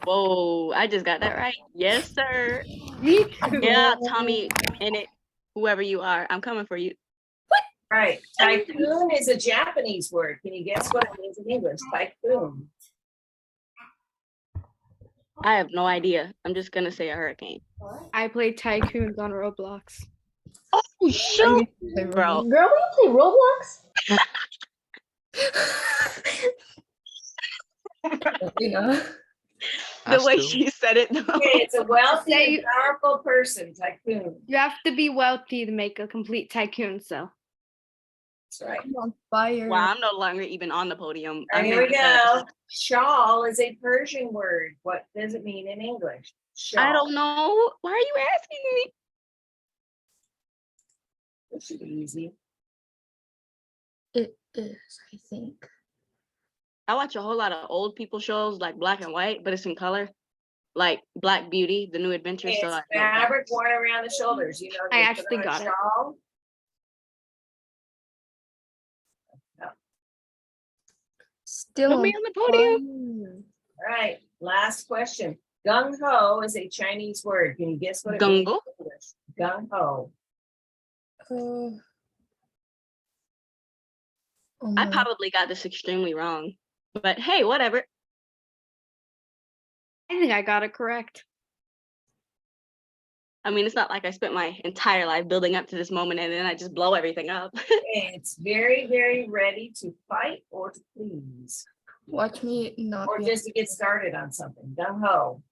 Whoa, I just got that right. Yes, sir. Me too. Yeah, Tommy in it. Whoever you are, I'm coming for you. Right. Typhoon is a Japanese word. Can you guess what it means in English? Typhoon. I have no idea. I'm just gonna say a hurricane. I played Tycoons on Roblox. Oh shoot, bro. Girl, we play Roblox? Yeah. The Has way to? she said it though. Okay, it's a wealthy Say and you- powerful person, tycoon. You have to be wealthy to make a complete tycoon, so. That's right. I'm on fire. Wow, I'm no longer even on the podium. All right, I'm here we in the- go. Shawl is a Persian word. What does it mean in English? Shawl. I don't know. Why are you asking me? This should be easy. It is, I think. I watch a whole lot of old people shows like black and white, but it's in color. Like Black Beauty, The New Adventures. It's So I know fabric worn around the shoulders. You know, I they put actually on a got it. shawl. Still Put me on the podium. fire. All right, last question. Gung ho is a Chinese word. Can you guess what it Gung means? ho? in English? Gung ho. Oh I my. probably got this extremely wrong, but hey, whatever. I think I got it correct. I mean, it's not like I spent my entire life building up to this moment and then I just blow everything up. Okay, it's very, very ready to fight or to please, Watch me not or be just to get started on something. Gung ho.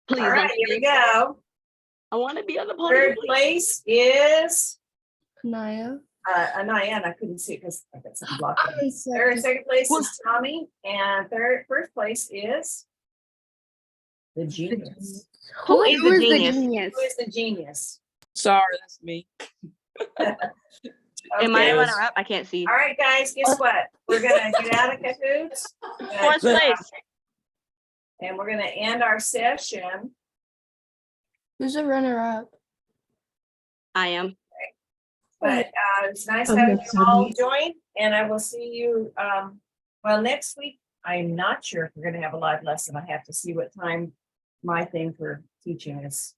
Please All don't right, here we please. go. I want to be on the podium. Third place is Naya. Anaya, and I couldn't see it because I got something blocked. I'm Second place is Tommy, and first place is the genius. Who is the Who is genius? genius? Who is the genius? Sorry, that's me. Am I Okay. a runner up? I can't see. All right, guys, guess what? We're gonna get out of Cahoots. Fourth place. And we're gonna end our session. Who's a runner-up? I am. But it's nice having you all join, and I will see you, well, next week. I'm not sure if we're gonna have a live lesson. I have to see what time my thing for teaching is.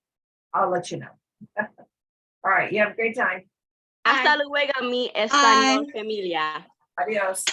I'll let you know. All right, you have a great time. Hasta luego, mi español familia. Adios.